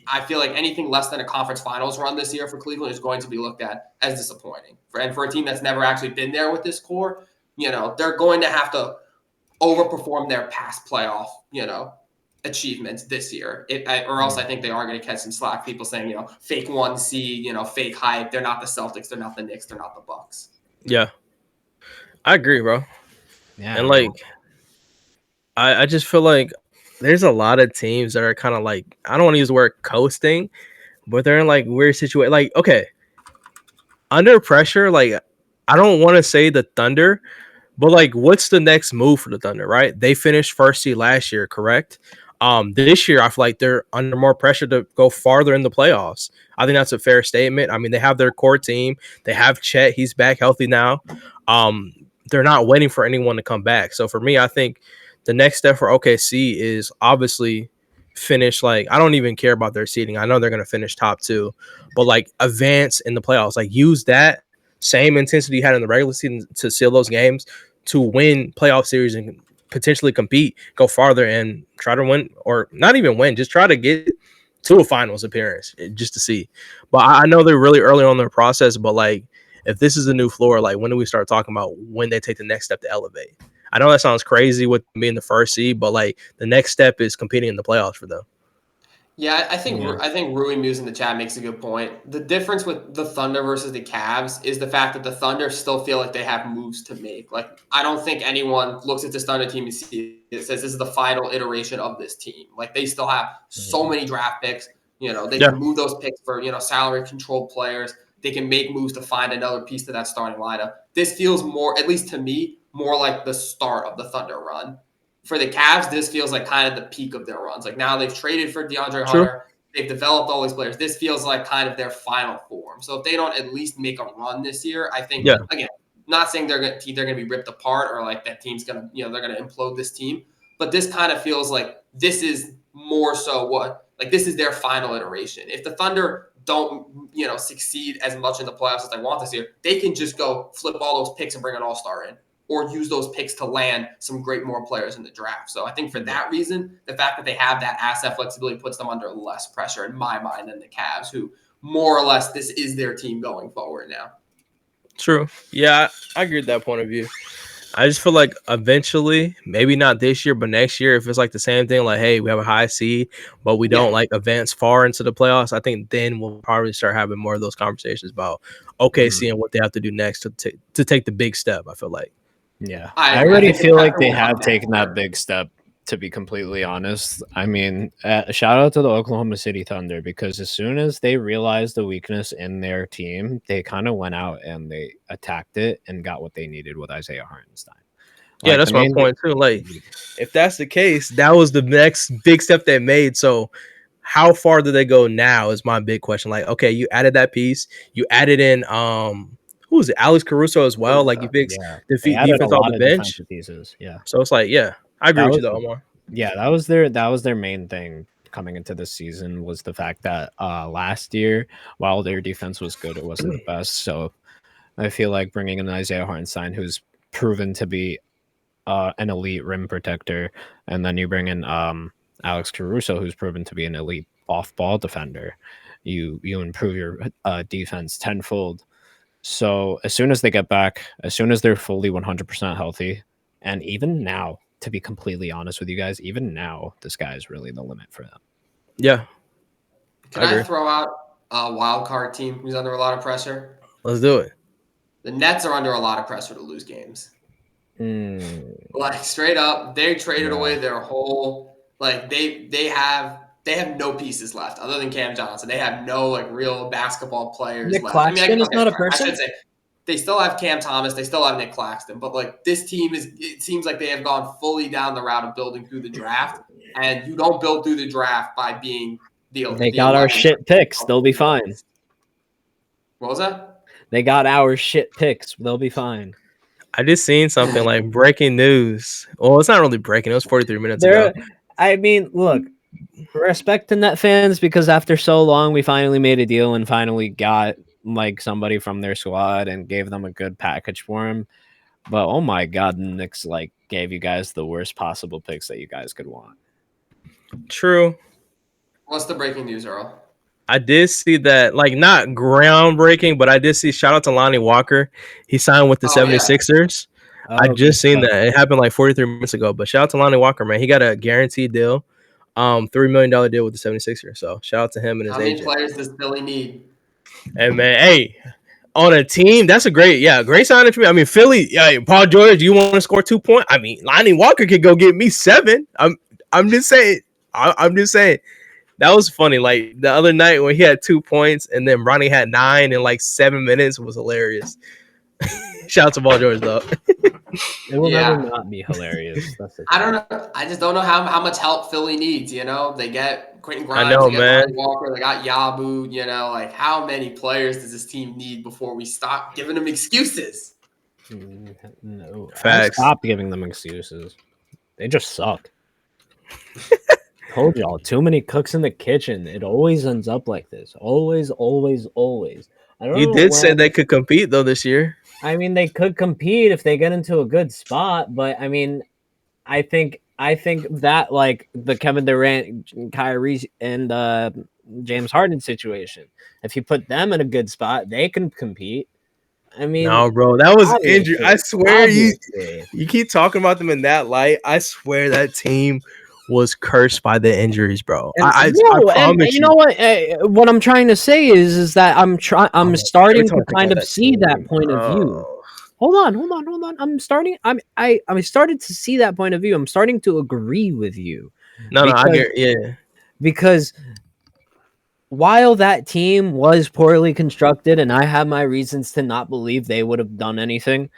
I feel like anything less than a conference finals run this year for Cleveland is going to be looked at as disappointing. And for a team that's never actually been there with this core, they're going to have to overperform their past playoff, achievements this year. Or else I think they are going to catch some slack. People saying, fake 1 seed, fake hype. They're not the Celtics. They're not the Knicks. They're not the Bucks. Yeah. I agree, bro. Yeah. And I just feel like there's a lot of teams that are kind of like, I don't want to use the word coasting, but they're in like weird situations. Like, okay, under pressure, like I don't want to say the Thunder, but like what's the next move for the Thunder, right? They finished 1st seed last year, correct? This year, I feel like they're under more pressure to go farther in the playoffs. I think that's a fair statement. I mean, they have their core team. They have Chet. He's back healthy now. They're not waiting for anyone to come back. So for me, I think the next step for OKC is obviously finish. Like, I don't even care about their seeding. I know they're going to finish top 2, but like advance in the playoffs, like use that same intensity you had in the regular season to seal those games, to win playoff series and potentially compete, go farther and try to win, or not even win, just try to get to a finals appearance just to see. But I know they're really early on in their process, but like if this is a new floor, like when do we start talking about when they take the next step to elevate? I know that sounds crazy with being the first seed, but like the next step is competing in the playoffs for them. Yeah, I think Rui Muse in the chat makes a good point. The difference with the Thunder versus the Cavs is the fact that the Thunder still feel like they have moves to make. Like, I don't think anyone looks at this Thunder team and says this is the final iteration of this team. Like, they still have so many draft picks. You know, they can move those picks for, salary controlled players. They can make moves to find another piece to that starting lineup. This feels more, at least to me, more like the start of the Thunder run. For the Cavs, this feels like kind of the peak of their runs. Like now they've traded for DeAndre Hunter. They've developed all these players. This feels like kind of their final form. So if they don't at least make a run this year, I think, again, not saying they're going to be ripped apart or like that team's going to, they're going to implode this team. But this kind of feels like this is more so this is their final iteration. If the Thunder don't, succeed as much in the playoffs as they want this year, they can just go flip all those picks and bring an all-star in, or use those picks to land some great more players in the draft. So I think for that reason, the fact that they have that asset flexibility puts them under less pressure in my mind than the Cavs, who more or less this is their team going forward now. True. Yeah, I agree with that point of view. I just feel like eventually, maybe not this year, but next year, if it's like the same thing, like, hey, we have a high seed, but we don't like advance far into the playoffs, I think then we'll probably start having more of those conversations about seeing what they have to do next to take the big step, I feel like. Yeah, I already feel like they have taken that big step, to be completely honest. I mean, shout out to the Oklahoma City Thunder, because as soon as they realized the weakness in their team, they kind of went out and they attacked it and got what they needed with Isaiah Hartenstein. Yeah, that's my point too. Like, if that's the case, that was the next big step they made. So how far do they go now is my big question. Like, okay, you added that piece. You added in who was it? Alex Caruso as well. Like, you fixed defense off the bench. Pieces. Yeah. So it's like, I agree with you though, Omar. Yeah, that was their main thing coming into this season, was the fact that last year, while their defense was good, it wasn't the best. So I feel like bringing in Isaiah Hartenstein, who's proven to be an elite rim protector, and then you bring in Alex Caruso, who's proven to be an elite off-ball defender, you improve your defense tenfold. So as soon as they get back, as soon as they're fully 100% healthy, and even now, to be completely honest with you guys, even now, the sky is really the limit for them. Yeah. Can I throw out a wild card team who's under a lot of pressure? Let's do it. The Nets are under a lot of pressure to lose games. Like, straight up, they traded away their whole, like, they have no pieces left other than Cam Johnson. They have no real basketball players Nick left. Claxton is not a person? I should say they still have Cam Thomas. They still have Nick Claxton. But this team it seems like they have gone fully down the route of building through the draft. And you don't build through the draft by being They got our shit picks. They'll be fine. What was that? They got our shit picks. They'll be fine. I just seen something like breaking news. Well, it's not really breaking. It was 43 minutes ago. I mean, look, respect to Net fans, because after so long, we finally made a deal and finally got somebody from their squad and gave them a good package for him. But oh my God, the Knicks gave you guys the worst possible picks that you guys could want. True. What's the breaking news, Earl? I did see that, not groundbreaking, but I did see, shout out to Lonnie Walker. He signed with the 76ers. Yeah. I just seen that. It happened 43 minutes ago. But shout out to Lonnie Walker, man. He got a guaranteed deal, $3 million deal with the 76ers. So shout out to him and his agent. How many players does Philly need? Hey, man, on a team, that's a great signing for me. I mean, Philly, Paul George, you want to score 2 points? I mean, Lonnie Walker could go get me 7. I'm just saying. I'm just saying. That was funny. The other night when he had 2 points and then Ronnie had 9 in 7 minutes was hilarious. Shout out to Paul George, though. It will never not be hilarious. I don't know. I just don't know how much help Philly needs. They get Quentin Grimes. I know, they get man. Lonnie Walker. They got Yabu. How many players does this team need before we stop giving them excuses? No. Facts. Stop giving them excuses. They just suck. Told y'all, too many cooks in the kitchen. It always ends up like this. Always, always, always. I don't You know did say when- they could compete though this year. I mean, they could compete if they get into a good spot, but I mean, I think that like the Kevin Durant, Kyrie, and James Harden situation, if you put them in a good spot, they can compete. I mean, No, bro, that was obviously, injury. I swear obviously. you keep talking about them in that light. I swear that team was cursed by the injuries, bro. I promise and you know what? What I'm trying to say is that I'm every starting time to I think kind about of see that team, point of view. oh. Hold on. I started to see that point of view. I'm starting to agree with you. No, I Because- get yeah. Because while that team was poorly constructed, and I have my reasons to not believe they would have done anything,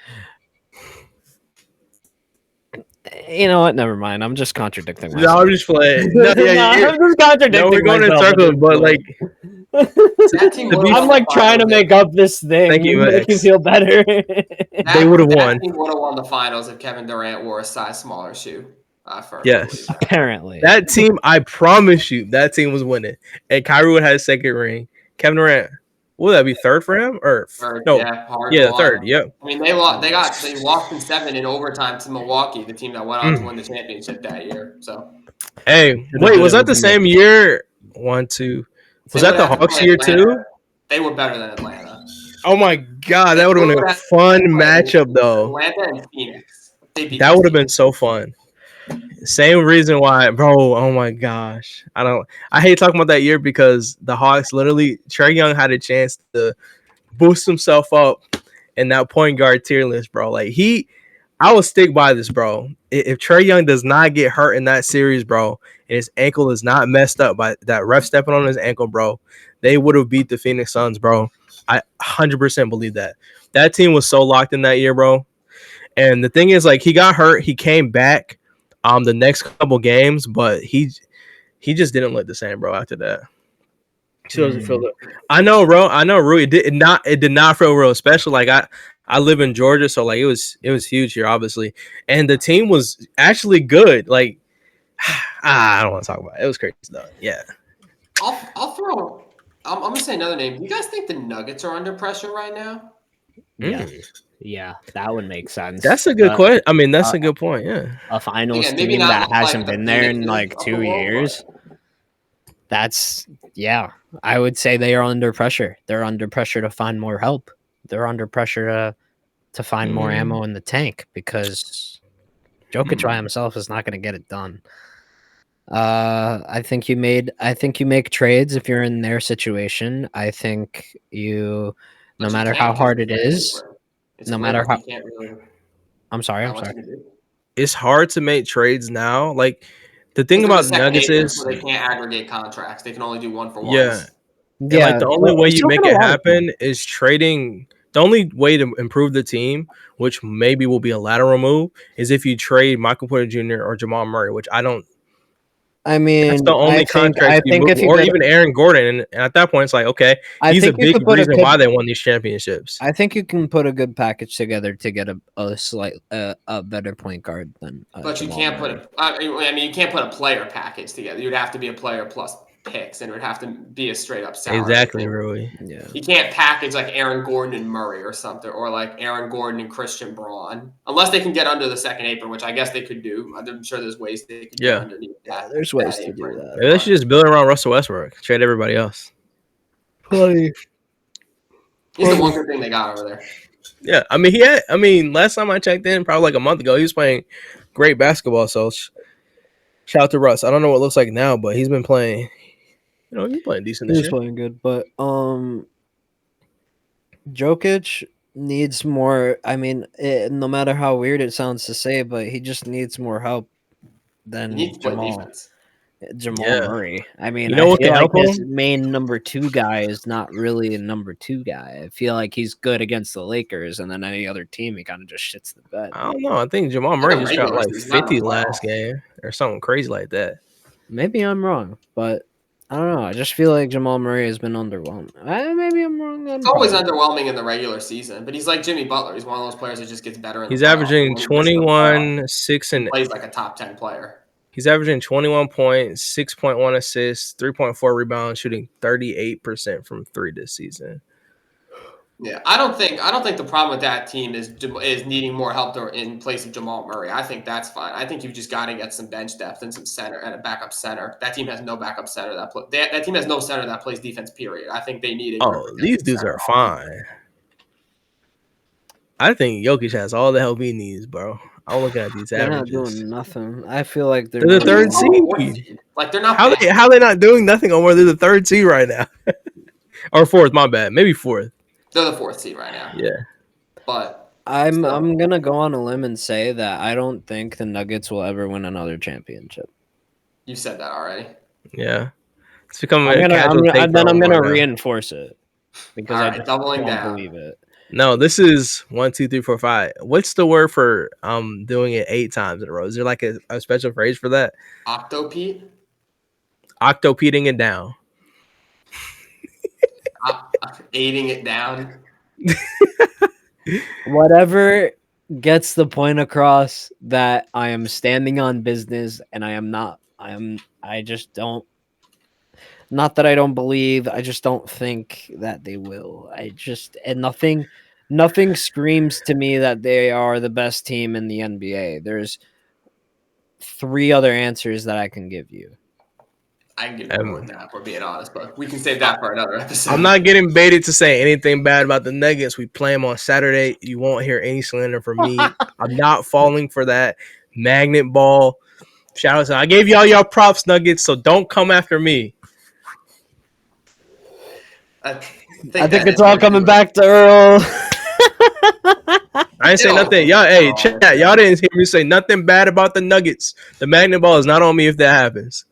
you know what? Never mind. I'm just contradicting No, myself. I'm just playing. No, I'm just contradicting no, we're going in myself at circles, this but point. like That team To would've be- won I'm the like trying to finals make up this thing. Thank you, make you Max. feel better. They would've won. That team would have won the finals if Kevin Durant wore a size smaller shoe. Yes. Apparently. That team, I promise you, that team was winning. And Kyrie would have had a second ring. Kevin Durant, would that be third for him? Or Third, no? yeah, hard Yeah, won. third. Yep. I mean, they lost in 7 in overtime to Milwaukee, the team that went on to win the championship that year. So Hey, wait, was that the same year? 1, 2. Was They that the would've had to Hawks play year Atlanta. too? They were better than Atlanta. Oh my god, that would have been a fun matchup though. Atlanta and Phoenix. They beat That would have those been so fun. Same reason why, bro. Oh my gosh, I hate talking about that year because the Hawks literally Trae Young had a chance to boost himself up in that point guard tier list, bro. Like I will stick by this, bro. If Trae Young does not get hurt in that series, bro, and his ankle is not messed up by that ref stepping on his ankle, bro, they would have beat the Phoenix Suns, bro. I 100% believe that. That team was so locked in that year, bro. And the thing is, like, he got hurt. He came back the next couple games, but he just didn't look the same, bro, after that. She doesn't feel it. I know, bro. It did not feel real special. Like I live in Georgia, so like it was huge here, obviously. And the team was actually good. Like I don't want to talk about it. It was crazy though. Yeah. I'll throw. I'm gonna say another name. Do you guys think the Nuggets are under pressure right now? Yeah. Yeah, that would make sense. That's a good question. I mean, that's a good point. Yeah. A finals Again, maybe team not that like hasn't the been there in Phoenix like of the 2 world, years. but- That's I would say they are under pressure. They're under pressure to find more help. They're under pressure to find more ammo in the tank because Jokic by himself is not going to get it done. I think you make trades if you're in their situation. I think no But you matter can't how because hard it's it is, It's no weird. matter You how can't really- I'm sorry. not what you do. It's hard to make trades now. Like the thing Because about they're the the Nuggets second is, agent, so they can't aggregate contracts. They can only do one for one. yeah. And like the only way you make it happen is trading. The only way to improve the team, which maybe will be a lateral move, is if you trade Michael Porter Jr. or Jamal Murray, which I don't. I mean, That's the only contract you move, or even Aaron Gordon. And at that point, it's like, okay, he's a big reason why they won these championships. I think you can put a good package together to get a better point guard than. But you Jamal can't Murray. put you can't put a player package together. You'd have to be a player plus picks, and it would have to be a straight up salary. Exactly, Rui. Yeah. You can't package like Aaron Gordon and Murray or something, or like Aaron Gordon and Christian Braun, unless they can get under the second apron, which I guess they could do. I'm sure there's ways they could get underneath that. There's ways to do apron. that. Maybe they should just build around Russell Westbrook, trade everybody else. He's the one good thing they got over there. Yeah, I mean, last time I checked in, probably like a month ago, he was playing great basketball. So shout out to Russ. I don't know what it looks like now, but he's been playing. He's playing decent this He's year. playing good, but Jokic needs more. I mean, no matter how weird it sounds to say, but he just needs more help than He needs to play Jamal defense. Yeah. Murray. I mean, You know I what feel can like help his him? main number 2 guy is not really a number 2 guy. I feel like he's good against the Lakers, and then any other team, he kind of just shits the bed. I don't know. I think Jamal Murray just got like regular season, not 50 the last playoffs. game or something crazy like that. Maybe I'm wrong, but I don't know. I just feel like Jamal Murray has been underwhelmed. Maybe I'm wrong. It's always underwhelming in the regular season, but he's like Jimmy Butler. He's one of those players that just gets better. In He's the playoffs. averaging When he gets in the playoffs, 21, 6, and he plays like a top 10 player. He's averaging 21 points, 6.1 assists, 3.4 rebounds, shooting 38% from 3 this season. Yeah, I don't think the problem with that team is needing more help in place of Jamal Murray. I think that's fine. I think you've just got to get some bench depth and some center and a backup center. That team has no backup center that team has no center that plays defense. Period. I think they need. These dudes are fine. I think Jokic has all the help he needs, bro. I'm looking at these They're averages. not doing nothing. I feel like they're the third seed. Like they're not. How they not doing nothing, Omar? They're the third seed right now, or fourth. My bad. Maybe fourth. They're the 4th seed right now. Yeah, but I'm gonna go on a limb and say that I don't think the Nuggets will ever win another championship. You said that already. Yeah, it's becoming I'm gonna right reinforce it because All I right, just doubling don't down. believe it. No, this is 1, 2, 3, 4, 5. What's the word for doing it 8 times in a row? Is there like a special phrase for that? Octopete. Octopeting it down. Aiding it down. Whatever gets the point across that I am standing on business and I just don't. Not that I don't believe, I just don't think that they will. Nothing screams to me that they are the best team in the NBA. There's 3 other answers that I can give you. I can give you more than that, if we're being honest, but we can save that for another episode. I'm not getting baited to say anything bad about the Nuggets. We play them on Saturday. You won't hear any slander from me. I'm not falling for that magnet ball. Shout out! I gave y'all props, Nuggets, so don't come after me. I think it's all coming back to Earl. I ain't say nothing. Y'all, hey, chat. Y'all didn't hear me say nothing bad about the Nuggets. The magnet ball is not on me if that happens.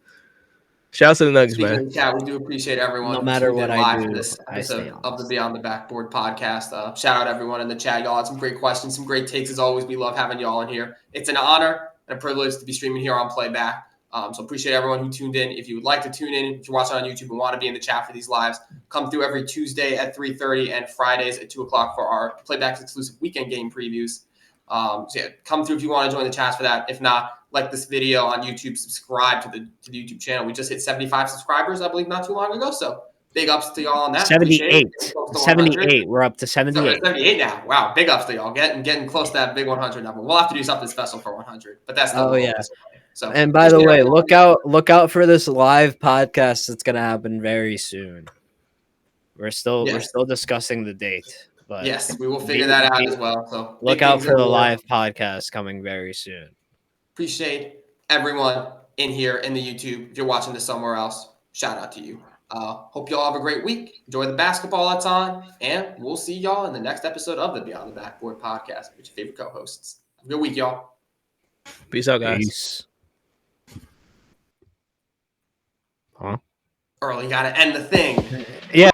Shout out to the Nuggets, Speaking man. of chat, we do appreciate everyone. No matter what I do, for this I episode of the Beyond the Backboard podcast. Shout out everyone in the chat. Y'all had some great questions, some great takes as always. We love having y'all in here. It's an honor and a privilege to be streaming here on Playback. So appreciate everyone who tuned in. If you would like to tune in, if you're watching on YouTube and want to be in the chat for these lives, come through every Tuesday at 3:30 and Fridays at 2 o'clock for our Playback's exclusive weekend game previews. So yeah, come through if you want to join the chat for that. If not, like this video on YouTube, subscribe to the YouTube channel. We just hit 75 subscribers, I believe, not too long ago. So big ups to y'all on that. 78. 78. We're up to 78. 78 now. Wow, big ups to y'all. Getting close to that big 100 number. We'll have to do something special for 100, but that's not. Oh yeah. So, and by the way, look out for this live podcast that's gonna happen very soon. We're still discussing the date, but yes, we will figure that out as well. So look out for the live podcast coming very soon. Appreciate everyone in here in the YouTube. If you're watching this somewhere else, shout out to you. Hope y'all have a great week. Enjoy the basketball that's on, and we'll see y'all in the next episode of the Beyond the Backboard podcast with your favorite co-hosts. Have a good week, y'all. Peace out, guys. Peace. Huh? Earl, you got to end the thing. Yeah.